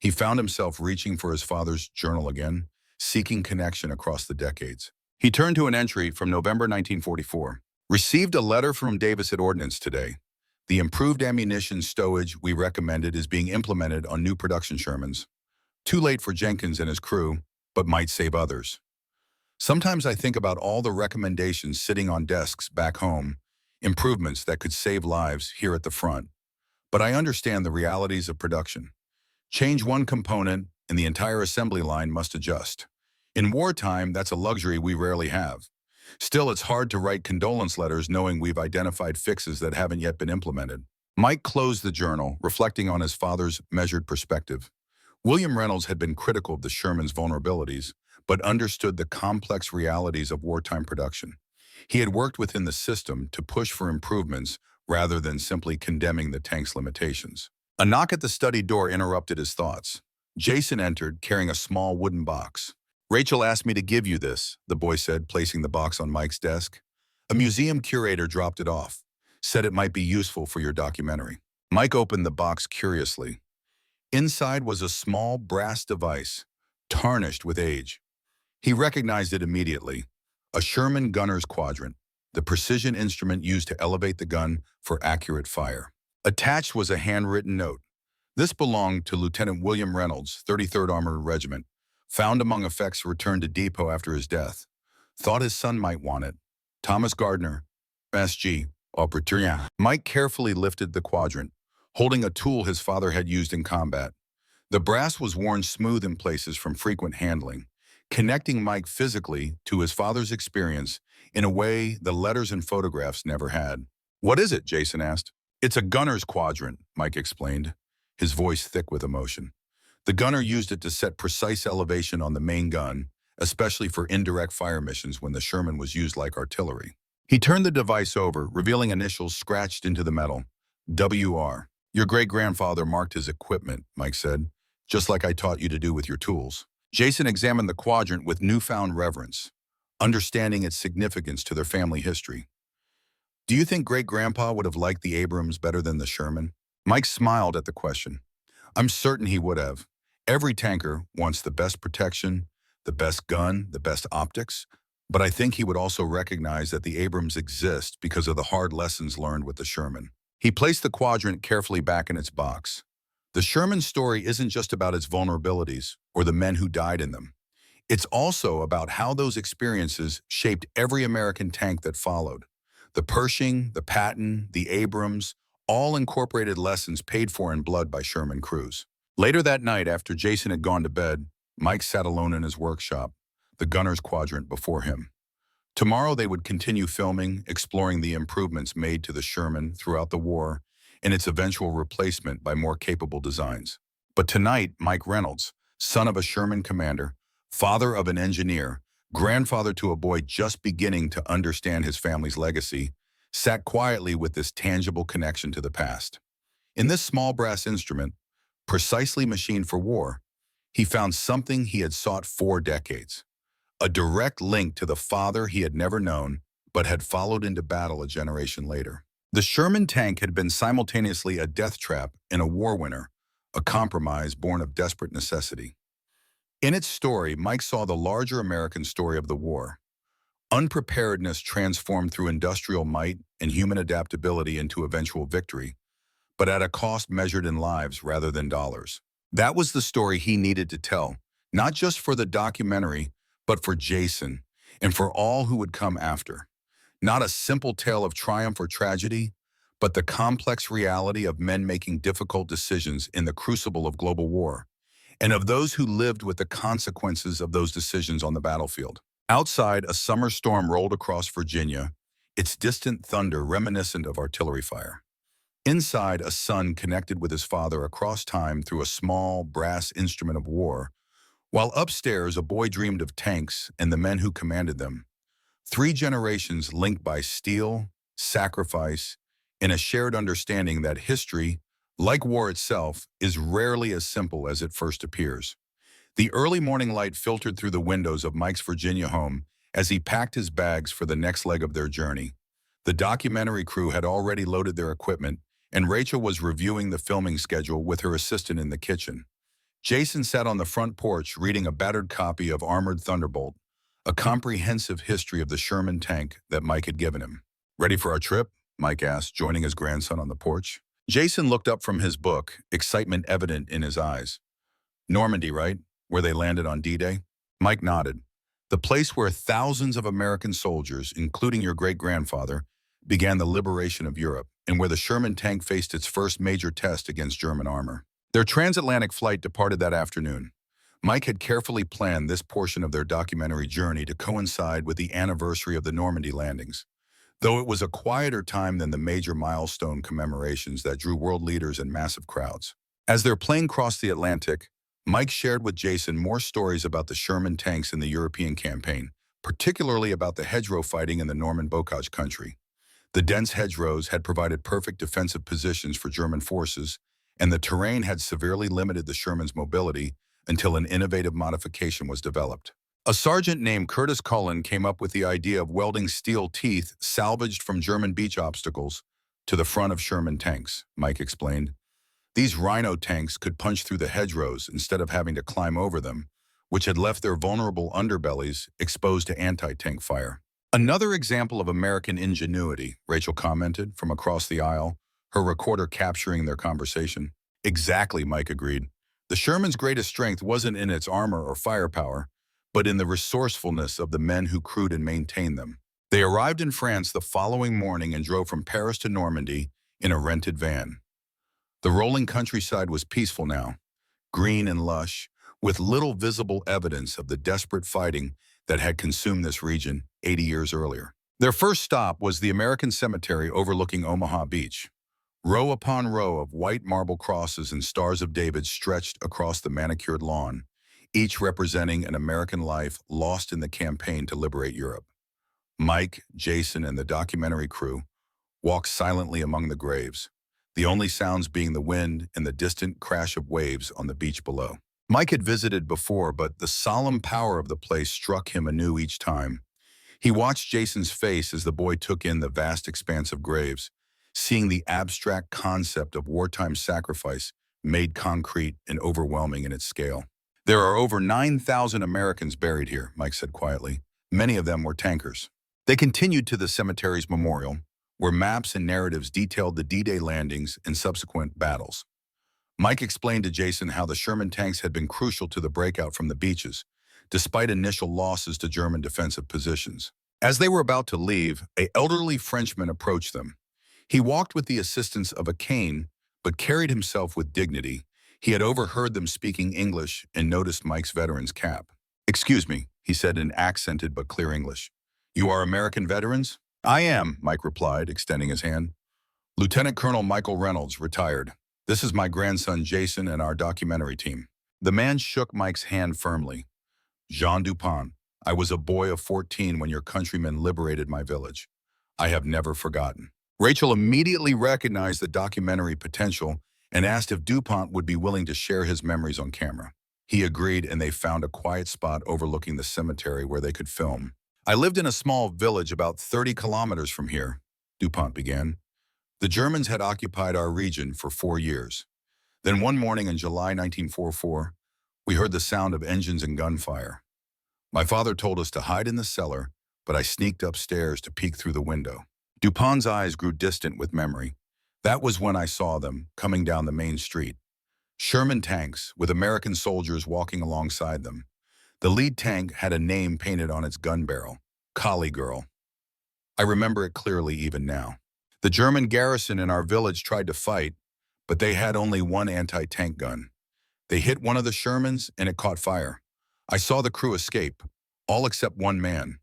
He found himself reaching for his father's journal again, seeking connection across the decades. He turned to an entry from November 1944. Received a letter from Davis at Ordnance today. The improved ammunition stowage we recommended is being implemented on new production Shermans. Too late for Jenkins and his crew, but might save others. Sometimes I think about all the recommendations sitting on desks back home, improvements that could save lives here at the front. But I understand the realities of production. Change one component, and the entire assembly line must adjust. In wartime, that's a luxury we rarely have. Still, it's hard to write condolence letters knowing we've identified fixes that haven't yet been implemented. Mike closed the journal, reflecting on his father's measured perspective. William Reynolds had been critical of the Sherman's vulnerabilities, but understood the complex realities of wartime production. He had worked within the system to push for improvements rather than simply condemning the tank's limitations. A knock at the study door interrupted his thoughts. Jason entered, carrying a small wooden box. "Rachel asked me to give you this," the boy said, placing the box on Mike's desk. "A museum curator dropped it off. Said it might be useful for your documentary." Mike opened the box curiously. Inside was a small brass device, tarnished with age. He recognized it immediately. A Sherman gunner's quadrant, the precision instrument used to elevate the gun for accurate fire. Attached was a handwritten note. This belonged to Lieutenant William Reynolds, 33rd Armored Regiment, found among effects returned to depot after his death. Thought his son might want it. Thomas Gardner, MSG, Operateur. Mike carefully lifted the quadrant, holding a tool his father had used in combat. The brass was worn smooth in places from frequent handling, connecting Mike physically to his father's experience in a way the letters and photographs never had. "What is it?" Jason asked. "It's a gunner's quadrant," Mike explained, his voice thick with emotion. The gunner used it to set precise elevation on the main gun, especially for indirect fire missions when the Sherman was used like artillery. He turned the device over, revealing initials scratched into the metal. WR. "Your great-grandfather marked his equipment," Mike said, "just like I taught you to do with your tools." Jason examined the quadrant with newfound reverence, understanding its significance to their family history. "Do you think great-grandpa would have liked the Abrams better than the Sherman?" Mike smiled at the question. "I'm certain he would have. Every tanker wants the best protection, the best gun, the best optics, but I think he would also recognize that the Abrams exist because of the hard lessons learned with the Sherman." He placed the quadrant carefully back in its box. The Sherman story isn't just about its vulnerabilities or the men who died in them. It's also about how those experiences shaped every American tank that followed. The Pershing, the Patton, the Abrams, all incorporated lessons paid for in blood by Sherman crews. Later that night, after Jason had gone to bed, Mike sat alone in his workshop, the gunner's quadrant before him. Tomorrow they would continue filming, exploring the improvements made to the Sherman throughout the war and its eventual replacement by more capable designs. But tonight, Mike Reynolds, son of a Sherman commander, father of an engineer, grandfather to a boy just beginning to understand his family's legacy, sat quietly with this tangible connection to the past. In this small brass instrument, precisely machined for war, he found something he had sought for decades. A direct link to the father he had never known, but had followed into battle a generation later. The Sherman tank had been simultaneously a death trap and a war winner, a compromise born of desperate necessity. In its story, Mike saw the larger American story of the war. Unpreparedness transformed through industrial might and human adaptability into eventual victory, but at a cost measured in lives rather than dollars. That was the story he needed to tell, not just for the documentary, but for Jason and for all who would come after. Not a simple tale of triumph or tragedy, but the complex reality of men making difficult decisions in the crucible of global war, and of those who lived with the consequences of those decisions on the battlefield. Outside, a summer storm rolled across Virginia, its distant thunder reminiscent of artillery fire. Inside, a son connected with his father across time through a small, brass instrument of war, while upstairs a boy dreamed of tanks and the men who commanded them. 3 generations linked by steel, sacrifice, and a shared understanding that history, like war itself, is rarely as simple as it first appears. The early morning light filtered through the windows of Mike's Virginia home as he packed his bags for the next leg of their journey. The documentary crew had already loaded their equipment, and Rachel was reviewing the filming schedule with her assistant in the kitchen. Jason sat on the front porch reading a battered copy of Armored Thunderbolt, a comprehensive history of the Sherman tank that Mike had given him. "Ready for our trip?" Mike asked, joining his grandson on the porch. Jason looked up from his book, excitement evident in his eyes. "Normandy, right? Where they landed on D-Day?" Mike nodded. "The place where thousands of American soldiers, including your great-grandfather, began the liberation of Europe, and where the Sherman tank faced its first major test against German armor." Their transatlantic flight departed that afternoon. Mike had carefully planned this portion of their documentary journey to coincide with the anniversary of the Normandy landings, though it was a quieter time than the major milestone commemorations that drew world leaders and massive crowds. As their plane crossed the Atlantic, Mike shared with Jason more stories about the Sherman tanks in the European campaign, particularly about the hedgerow fighting in the Norman Bocage country. The dense hedgerows had provided perfect defensive positions for German forces, and the terrain had severely limited the Sherman's mobility until an innovative modification was developed. A sergeant named Curtis Cullen came up with the idea of welding steel teeth salvaged from German beach obstacles to the front of Sherman tanks, Mike explained. These rhino tanks could punch through the hedgerows instead of having to climb over them, which had left their vulnerable underbellies exposed to anti-tank fire. "Another example of American ingenuity," Rachel commented from across the aisle, her recorder capturing their conversation. "Exactly," Mike agreed. "The Sherman's greatest strength wasn't in its armor or firepower, but in the resourcefulness of the men who crewed and maintained them." They arrived in France the following morning and drove from Paris to Normandy in a rented van. The rolling countryside was peaceful now, green and lush, with little visible evidence of the desperate fighting that had consumed this region 80 years earlier. Their first stop was the American cemetery overlooking Omaha Beach. Row upon row of white marble crosses and stars of David stretched across the manicured lawn, each representing an American life lost in the campaign to liberate Europe. Mike, Jason, and the documentary crew walked silently among the graves, the only sounds being the wind and the distant crash of waves on the beach below. Mike had visited before, but the solemn power of the place struck him anew each time. He watched Jason's face as the boy took in the vast expanse of graves, seeing the abstract concept of wartime sacrifice made concrete and overwhelming in its scale. "There are over 9,000 Americans buried here," Mike said quietly. "Many of them were tankers." They continued to the cemetery's memorial, where maps and narratives detailed the D-Day landings and subsequent battles. Mike explained to Jason how the Sherman tanks had been crucial to the breakout from the beaches, despite initial losses to German defensive positions. As they were about to leave, an elderly Frenchman approached them. He walked with the assistance of a cane, but carried himself with dignity. He had overheard them speaking English and noticed Mike's veteran's cap. "Excuse me," he said in accented but clear English. "You are American veterans?" "I am," Mike replied, extending his hand. "Lieutenant Colonel Michael Reynolds, retired. This is my grandson Jason and our documentary team." The man shook Mike's hand firmly. "Jean Dupont, I was a boy of 14 when your countrymen liberated my village. I have never forgotten." Rachel immediately recognized the documentary potential and asked if Dupont would be willing to share his memories on camera. He agreed, and they found a quiet spot overlooking the cemetery where they could film. "I lived in a small village about 30 kilometers from here," Dupont began. "The Germans had occupied our region for 4 years. Then one morning in July 1944, we heard the sound of engines and gunfire. My father told us to hide in the cellar, but I sneaked upstairs to peek through the window." Dupont's eyes grew distant with memory. "That was when I saw them, coming down the main street. Sherman tanks, with American soldiers walking alongside them. The lead tank had a name painted on its gun barrel, Collie Girl. I remember it clearly even now. The German garrison in our village tried to fight, but they had only one anti-tank gun. They hit one of the Shermans and it caught fire. I saw the crew escape, all except one man.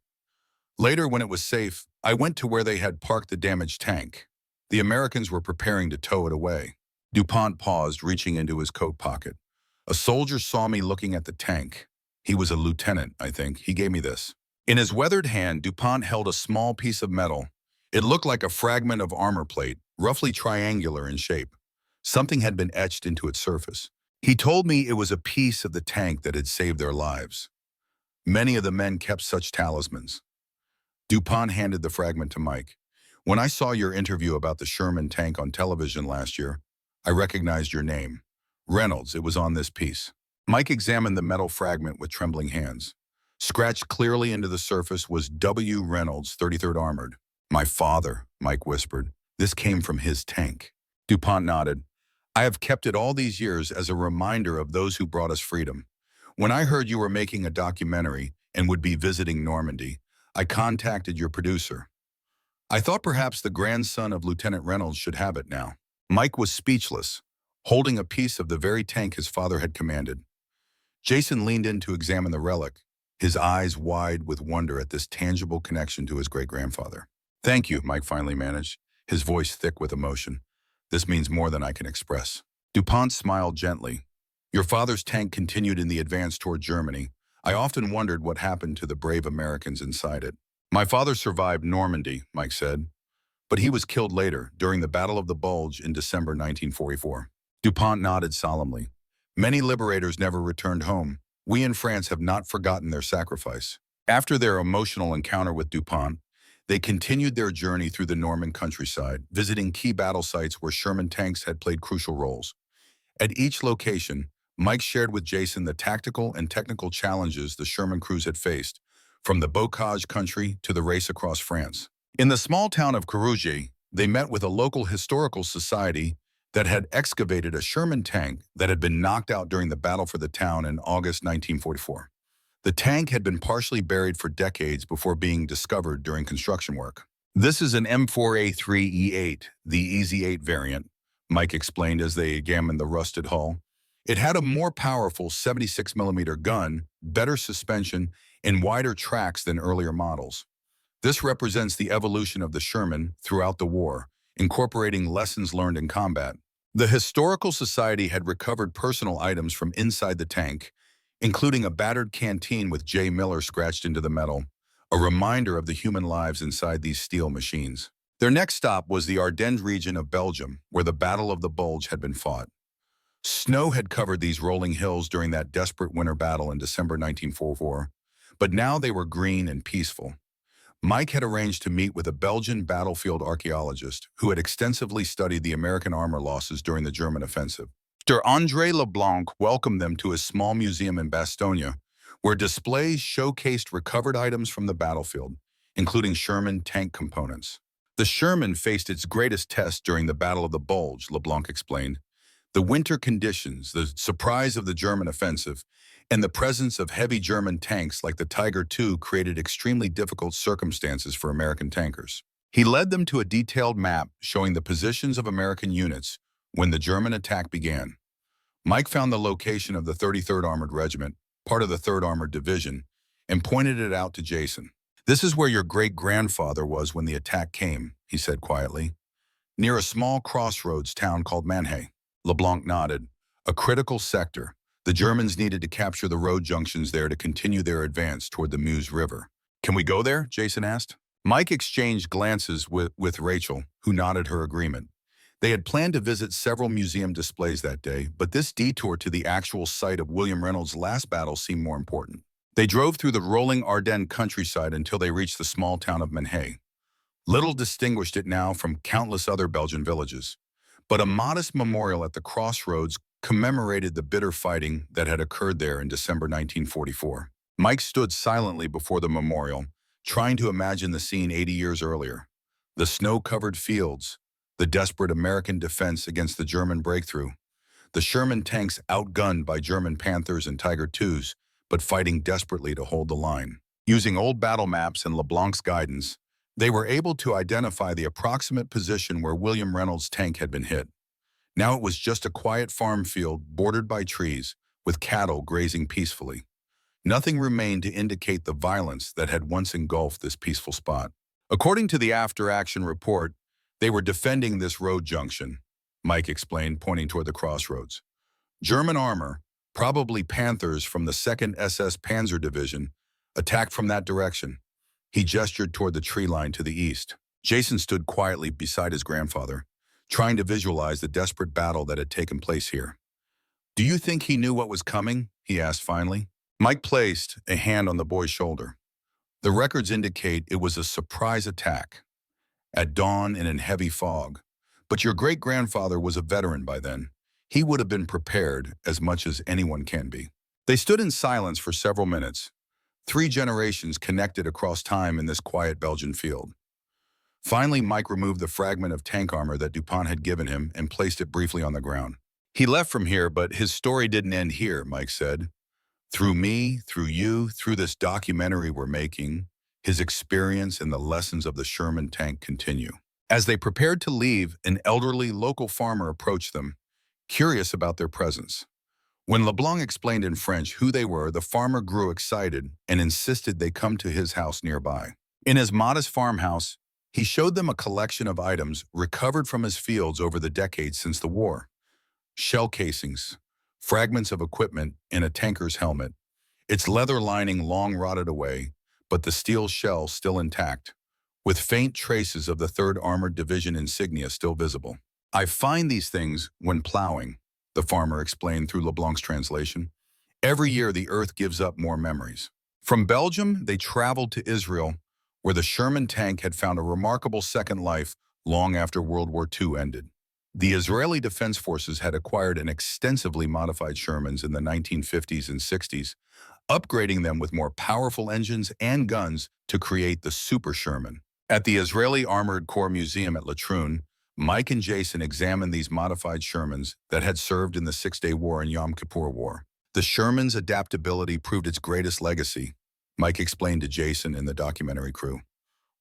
Later, when it was safe, I went to where they had parked the damaged tank. The Americans were preparing to tow it away." Dupont paused, reaching into his coat pocket. "A soldier saw me looking at the tank. He was a lieutenant, I think. He gave me this." In his weathered hand, Dupont held a small piece of metal. It looked like a fragment of armor plate, roughly triangular in shape. Something had been etched into its surface. He told me it was a piece of the tank that had saved their lives. Many of the men kept such talismans. Dupont handed the fragment to Mike. When I saw your interview about the Sherman tank on television last year, I recognized your name. Reynolds, it was on this piece. Mike examined the metal fragment with trembling hands. Scratched clearly into the surface was W. Reynolds, 33rd Armored. My father, Mike whispered. This came from his tank. DuPont nodded. I have kept it all these years as a reminder of those who brought us freedom. When I heard you were making a documentary and would be visiting Normandy, I contacted your producer. I thought perhaps the grandson of Lieutenant Reynolds should have it now. Mike was speechless, holding a piece of the very tank his father had commanded. Jason leaned in to examine the relic, his eyes wide with wonder at this tangible connection to his great-grandfather. Thank you, Mike finally managed, his voice thick with emotion. This means more than I can express. DuPont smiled gently. Your father's tank continued in the advance toward Germany. I often wondered what happened to the brave Americans inside it. My father survived Normandy, Mike said, but he was killed later, during the Battle of the Bulge in December 1944. DuPont nodded solemnly. Many liberators never returned home. We in France have not forgotten their sacrifice. After their emotional encounter with DuPont, they continued their journey through the Norman countryside, visiting key battle sites where Sherman tanks had played crucial roles. At each location, Mike shared with Jason the tactical and technical challenges the Sherman crews had faced, from the Bocage country to the race across France. In the small town of Carouge, they met with a local historical society that had excavated a Sherman tank that had been knocked out during the battle for the town in August 1944. The tank had been partially buried for decades before being discovered during construction work. This is an M4A3E8, the Easy 8 variant, Mike explained as they examined the rusted hull. It had a more powerful 76mm gun, better suspension, and wider tracks than earlier models. This represents the evolution of the Sherman throughout the war, incorporating lessons learned in combat. The Historical Society had recovered personal items from inside the tank, including a battered canteen with J. Miller scratched into the metal, a reminder of the human lives inside these steel machines. Their next stop was the Ardennes region of Belgium, where the Battle of the Bulge had been fought. Snow had covered these rolling hills during that desperate winter battle in December 1944, but now they were green and peaceful. Mike had arranged to meet with a Belgian battlefield archaeologist who had extensively studied the American armor losses during the German offensive. Dr. André Leblanc welcomed them to his small museum in Bastogne, where displays showcased recovered items from the battlefield, including Sherman tank components. The Sherman faced its greatest test during the Battle of the Bulge, Leblanc explained. The winter conditions, the surprise of the German offensive, and the presence of heavy German tanks like the Tiger II created extremely difficult circumstances for American tankers. He led them to a detailed map showing the positions of American units when the German attack began. Mike found the location of the 33rd Armored Regiment, part of the 3rd Armored Division, and pointed it out to Jason. This is where your great-grandfather was when the attack came, he said quietly, near a small crossroads town called Manhay. LeBlanc nodded. A critical sector. The Germans needed to capture the road junctions there to continue their advance toward the Meuse River. Can we go there? Jason asked. Mike exchanged glances with Rachel, who nodded her agreement. They had planned to visit several museum displays that day, but this detour to the actual site of William Reynolds' last battle seemed more important. They drove through the rolling Ardennes countryside until they reached the small town of Manhay. Little distinguished it now from countless other Belgian villages, but a modest memorial at the crossroads commemorated the bitter fighting that had occurred there in December 1944. Mike stood silently before the memorial, trying to imagine the scene 80 years earlier. The snow-covered fields, the desperate American defense against the German breakthrough, the Sherman tanks outgunned by German Panthers and Tiger IIs, but fighting desperately to hold the line. Using old battle maps and LeBlanc's guidance, they were able to identify the approximate position where William Reynolds' tank had been hit. Now it was just a quiet farm field bordered by trees, with cattle grazing peacefully. Nothing remained to indicate the violence that had once engulfed this peaceful spot. According to the after-action report, they were defending this road junction, Mike explained, pointing toward the crossroads. German armor, probably Panthers from the 2nd SS Panzer Division, attacked from that direction. He gestured toward the tree line to the east. Jason stood quietly beside his grandfather, trying to visualize the desperate battle that had taken place here. Do you think he knew what was coming? He asked finally. Mike placed a hand on the boy's shoulder. The records indicate it was a surprise attack. at dawn and in heavy fog. But your great-grandfather was a veteran by then. He would have been prepared as much as anyone can be. They stood in silence for several minutes, 3 generations connected across time in this quiet Belgian field. Finally, Mike removed the fragment of tank armor that DuPont had given him and placed it briefly on the ground. He left from here, but his story didn't end here, Mike said. Through me, through you, through this documentary we're making, his experience and the lessons of the Sherman tank continue. As they prepared to leave, an elderly local farmer approached them, curious about their presence. When LeBlanc explained in French who they were, the farmer grew excited and insisted they come to his house nearby. In his modest farmhouse, he showed them a collection of items recovered from his fields over the decades since the war. Shell casings, fragments of equipment, and a tanker's helmet. Its leather lining long rotted away, but the steel shell still intact, with faint traces of the 3rd Armored Division insignia still visible. I find these things when plowing, the farmer explained through LeBlanc's translation. Every year the earth gives up more memories. From Belgium, they traveled to Israel, where the Sherman tank had found a remarkable second life long after World War II ended. The Israeli Defense Forces had acquired an extensively modified Shermans in the 1950s and 60s, upgrading them with more powerful engines and guns to create the Super Sherman. At the Israeli Armored Corps Museum at Latrun, Mike and Jason examined these modified Shermans that had served in the Six-Day War and Yom Kippur War. The Sherman's adaptability proved its greatest legacy, Mike explained to Jason and the documentary crew.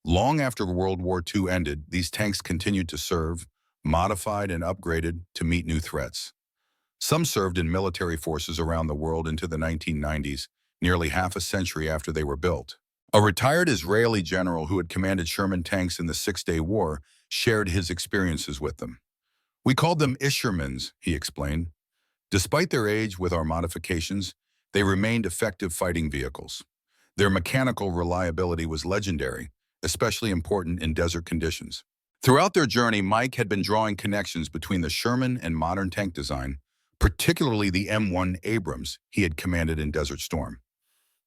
Long after World War II ended, these tanks continued to serve, modified and upgraded to meet new threats. Some served in military forces around the world into the 1990s, nearly half a century after they were built. A retired Israeli general who had commanded Sherman tanks in the Six-Day War shared his experiences with them. We called them Ishermans, he explained. Despite their age with our modifications, they remained effective fighting vehicles. Their mechanical reliability was legendary, especially important in desert conditions. Throughout their journey, Mike had been drawing connections between the Sherman and modern tank design, particularly the M1 Abrams he had commanded in Desert Storm.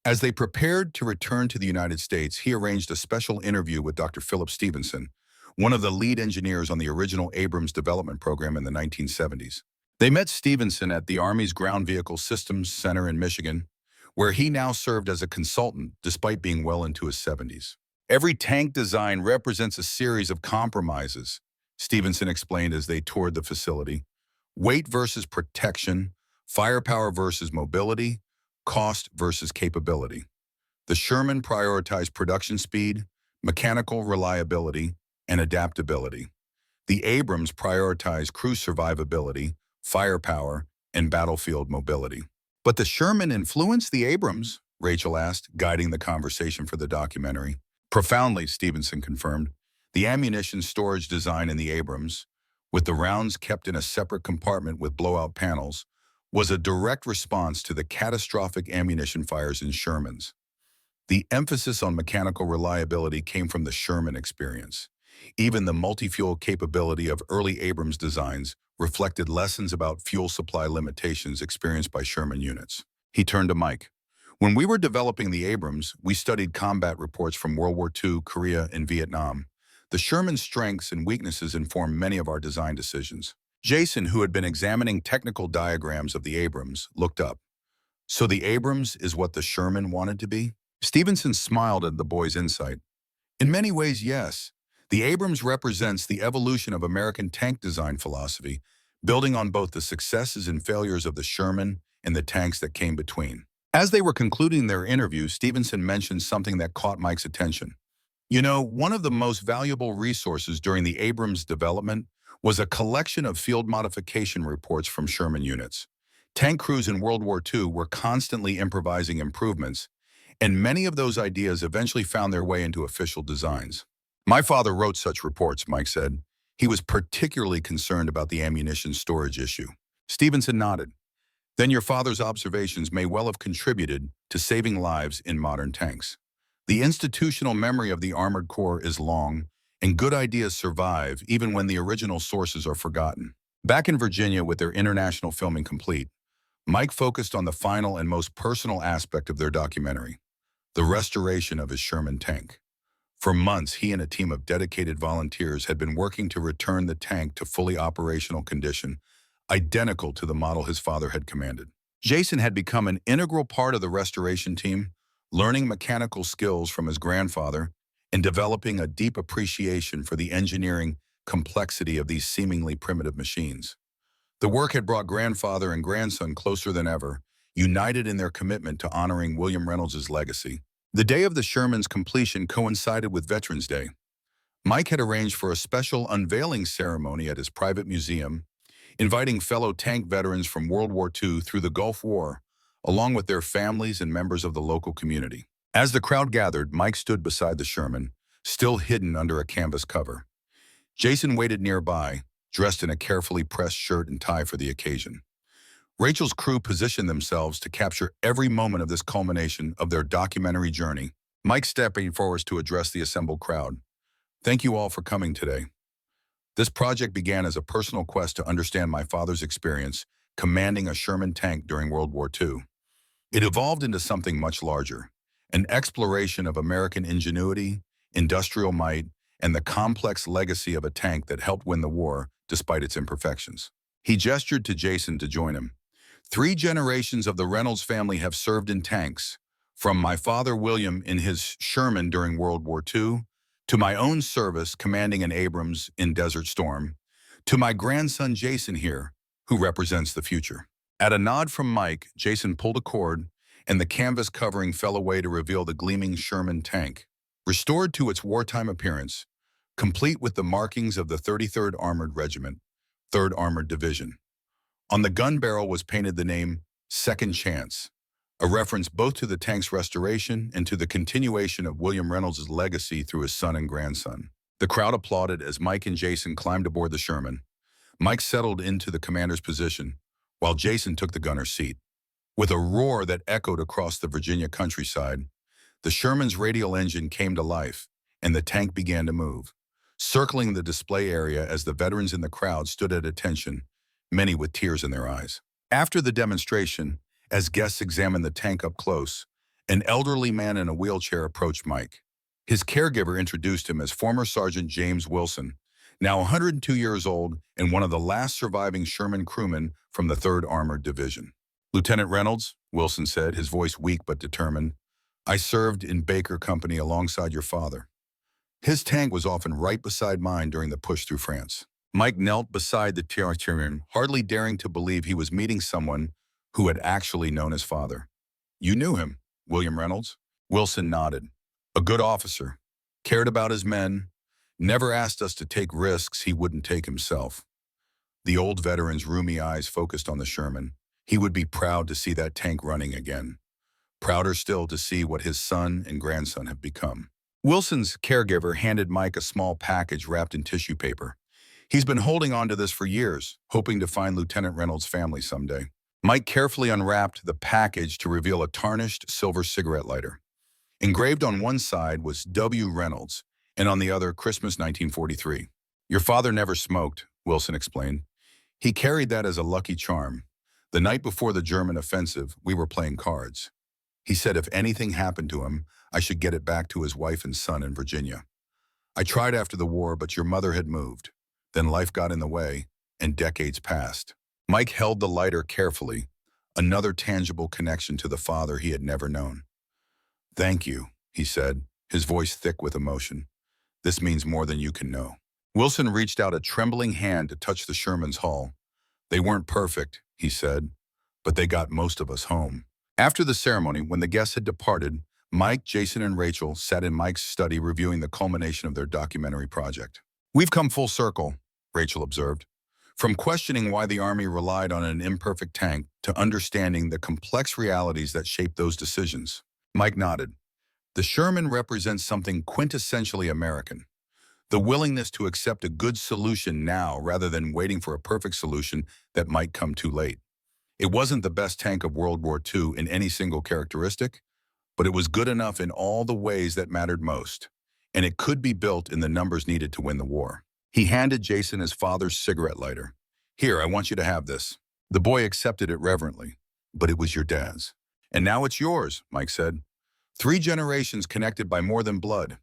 As they prepared to return to the United States, he arranged a special interview with Dr. Philip Stevenson, one of the lead engineers on the original Abrams development program in the 1970s. They met Stevenson at the Army's Ground Vehicle Systems Center in Michigan, where he now served as a consultant despite being well into his 70s. Every tank design represents a series of compromises, Stevenson explained as they toured the facility. Weight versus protection, firepower versus mobility, cost versus capability. The Sherman prioritized production speed, mechanical reliability, and adaptability. The Abrams prioritized crew survivability, firepower, and battlefield mobility. But the Sherman influenced the Abrams, Rachel asked, guiding the conversation for the documentary. Profoundly, Stevenson confirmed. The ammunition storage design in the Abrams, with the rounds kept in a separate compartment with blowout panels, was a direct response to the catastrophic ammunition fires in Shermans. The emphasis on mechanical reliability came from the Sherman experience. Even the multi-fuel capability of early Abrams designs reflected lessons about fuel supply limitations experienced by Sherman units. He turned to Mike. When we were developing the Abrams, we studied combat reports from World War II, Korea, and Vietnam. The Sherman's strengths and weaknesses informed many of our design decisions. Jason, who had been examining technical diagrams of the Abrams, looked up. So the Abrams is what the Sherman wanted to be? Stevenson smiled at the boy's insight. In many ways, yes. The Abrams represents the evolution of American tank design philosophy, building on both the successes and failures of the Sherman and the tanks that came between. As they were concluding their interview, Stevenson mentioned something that caught Mike's attention. You know, one of the most valuable resources during the Abrams development was a collection of field modification reports from Sherman units. Tank crews in World War II were constantly improvising improvements, and many of those ideas eventually found their way into official designs. My father wrote such reports, Mike said. He was particularly concerned about the ammunition storage issue. Stevenson nodded. Then your father's observations may well have contributed to saving lives in modern tanks. The institutional memory of the Armored Corps is long, and good ideas survive even when the original sources are forgotten. Back in Virginia with their international filming complete, Mike focused on the final and most personal aspect of their documentary, the restoration of his Sherman tank. For months, he and a team of dedicated volunteers had been working to return the tank to fully operational condition, identical to the model his father had commanded. Jason had become an integral part of the restoration team, learning mechanical skills from his grandfather and developing a deep appreciation for the engineering complexity of these seemingly primitive machines. The work had brought grandfather and grandson closer than ever, united in their commitment to honoring William Reynolds' legacy. The day of the Sherman's completion coincided with Veterans Day. Mike had arranged for a special unveiling ceremony at his private museum, inviting fellow tank veterans from World War II through the Gulf War, along with their families and members of the local community. As the crowd gathered, Mike stood beside the Sherman, still hidden under a canvas cover. Jason waited nearby, dressed in a carefully pressed shirt and tie for the occasion. Rachel's crew positioned themselves to capture every moment of this culmination of their documentary journey. Mike stepping forward to address the assembled crowd. Thank you all for coming today. This project began as a personal quest to understand my father's experience commanding a Sherman tank during World War II. It evolved into something much larger, an exploration of American ingenuity, industrial might, and the complex legacy of a tank that helped win the war despite its imperfections. He gestured to Jason to join him. 3 generations of the Reynolds family have served in tanks, from my father William in his Sherman during World War II, to my own service commanding an Abrams in Desert Storm, to my grandson Jason here, who represents the future. At a nod from Mike, Jason pulled a cord, and the canvas covering fell away to reveal the gleaming Sherman tank, restored to its wartime appearance, complete with the markings of the 33rd Armored Regiment, 3rd Armored Division. On the gun barrel was painted the name Second Chance, a reference both to the tank's restoration and to the continuation of William Reynolds' legacy through his son and grandson. The crowd applauded as Mike and Jason climbed aboard the Sherman. Mike settled into the commander's position, while Jason took the gunner's seat. With a roar that echoed across the Virginia countryside, the Sherman's radial engine came to life, and the tank began to move, circling the display area as the veterans in the crowd stood at attention, many with tears in their eyes. After the demonstration, as guests examined the tank up close, an elderly man in a wheelchair approached Mike. His caregiver introduced him as former Sergeant James Wilson, now 102 years old and one of the last surviving Sherman crewmen from the 3rd Armored Division. Lieutenant Reynolds, Wilson said, his voice weak but determined, I served in Baker Company alongside your father. His tank was often right beside mine during the push through France. Mike knelt beside the Tyrian, hardly daring to believe he was meeting someone who had actually known his father. You knew him, William Reynolds? Wilson nodded. A good officer, cared about his men, never asked us to take risks he wouldn't take himself. The old veteran's rheumy eyes focused on the Sherman. He would be proud to see that tank running again. Prouder still to see what his son and grandson have become. Wilson's caregiver handed Mike a small package wrapped in tissue paper. He's been holding on to this for years, hoping to find Lieutenant Reynolds' family someday. Mike carefully unwrapped the package to reveal a tarnished silver cigarette lighter. Engraved on one side was W. Reynolds, and on the other, Christmas 1943. Your father never smoked, Wilson explained. He carried that as a lucky charm. The night before the German offensive, we were playing cards. He said if anything happened to him, I should get it back to his wife and son in Virginia. I tried after the war, but your mother had moved. Then life got in the way, and decades passed. Mike held the lighter carefully, another tangible connection to the father he had never known. Thank you, he said, his voice thick with emotion. This means more than you can know. Wilson reached out a trembling hand to touch the Sherman's hull. They weren't perfect, he said, but they got most of us home. After the ceremony, when the guests had departed, Mike, Jason, and Rachel sat in Mike's study reviewing the culmination of their documentary project. We've come full circle, Rachel observed. From questioning why the Army relied on an imperfect tank to understanding the complex realities that shaped those decisions. Mike nodded. The Sherman represents something quintessentially American. The willingness to accept a good solution now rather than waiting for a perfect solution that might come too late. It wasn't the best tank of World War II in any single characteristic, but it was good enough in all the ways that mattered most, and it could be built in the numbers needed to win the war. He handed Jason his father's cigarette lighter. Here, I want you to have this. The boy accepted it reverently, but it was your dad's. And now it's yours, Mike said. 3 generations connected by more than blood.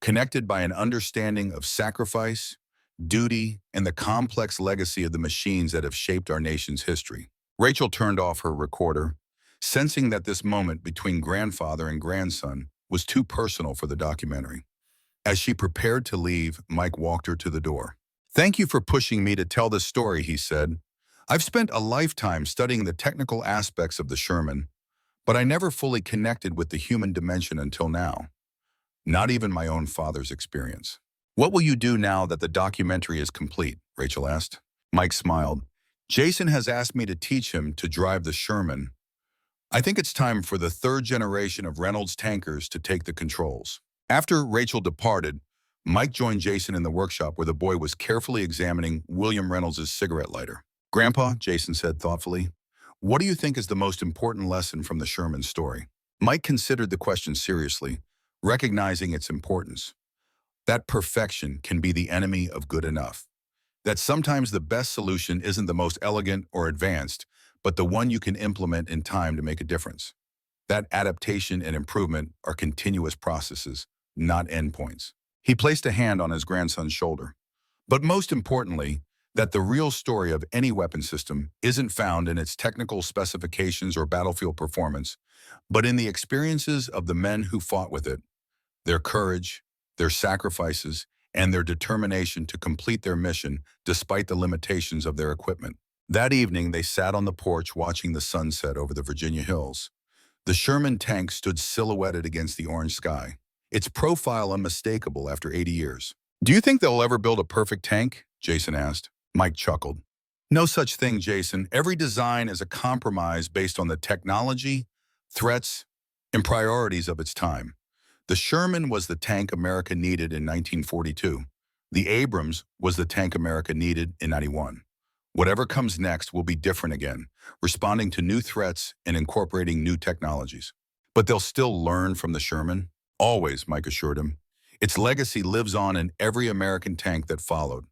connected by an understanding of sacrifice, duty, and the complex legacy of the machines that have shaped our nation's history. Rachel turned off her recorder, sensing that this moment between grandfather and grandson was too personal for the documentary. As she prepared to leave, Mike walked her to the door. "Thank you for pushing me to tell this story," he said. "I've spent a lifetime studying the technical aspects of the Sherman, but I never fully connected with the human dimension until now. Not even my own father's experience." "What will you do now that the documentary is complete?" Rachel asked. Mike smiled. "Jason has asked me to teach him to drive the Sherman. I think it's time for the third generation of Reynolds tankers to take the controls." After Rachel departed, Mike joined Jason in the workshop where the boy was carefully examining William Reynolds' cigarette lighter. "Grandpa," Jason said thoughtfully, "what do you think is the most important lesson from the Sherman story?" Mike considered the question seriously, recognizing its importance. That perfection can be the enemy of good enough. That sometimes the best solution isn't the most elegant or advanced, but the one you can implement in time to make a difference. That adaptation and improvement are continuous processes, not endpoints. He placed a hand on his grandson's shoulder. But most importantly, that the real story of any weapon system isn't found in its technical specifications or battlefield performance, but in the experiences of the men who fought with it, their courage, their sacrifices, and their determination to complete their mission despite the limitations of their equipment. That evening, they sat on the porch watching the sunset over the Virginia hills. The Sherman tank stood silhouetted against the orange sky, its profile unmistakable after 80 years. "Do you think they'll ever build a perfect tank?" Jason asked. Mike chuckled. "No such thing, Jason. Every design is a compromise based on the technology, threats, and priorities of its time. The Sherman was the tank America needed in 1942. The Abrams was the tank America needed in 91. Whatever comes next will be different again, responding to new threats and incorporating new technologies. But they'll still learn from the Sherman?" "Always," Mike assured him. "Its legacy lives on in every American tank that followed.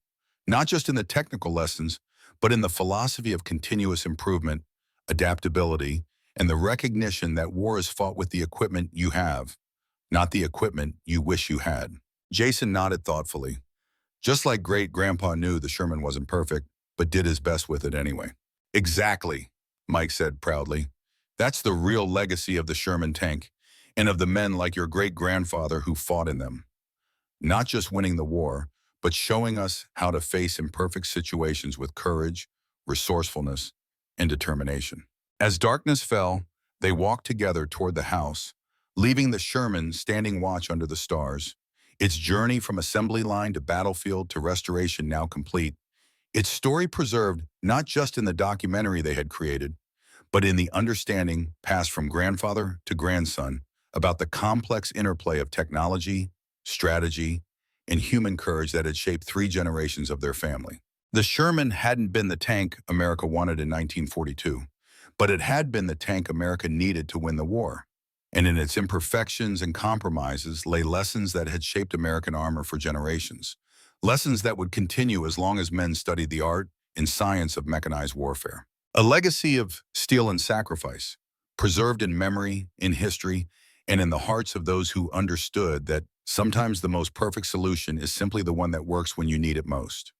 Not just in the technical lessons, but in the philosophy of continuous improvement, adaptability, and the recognition that war is fought with the equipment you have, not the equipment you wish you had." Jason nodded thoughtfully. Just like great-grandpa knew the Sherman wasn't perfect, but did his best with it anyway. "Exactly," Mike said proudly. "That's the real legacy of the Sherman tank, and of the men like your great-grandfather who fought in them. Not just winning the war, but showing us how to face imperfect situations with courage, resourcefulness, and determination." As darkness fell, they walked together toward the house, leaving the Sherman standing watch under the stars. Its journey from assembly line to battlefield to restoration now complete. Its story preserved not just in the documentary they had created, but in the understanding passed from grandfather to grandson about the complex interplay of technology, strategy, and human courage that had shaped 3 generations of their family. The Sherman hadn't been the tank America wanted in 1942, but it had been the tank America needed to win the war. And in its imperfections and compromises lay lessons that had shaped American armor for generations. Lessons that would continue as long as men studied the art and science of mechanized warfare. A legacy of steel and sacrifice, preserved in memory, in history, and in the hearts of those who understood that sometimes the most perfect solution is simply the one that works when you need it most.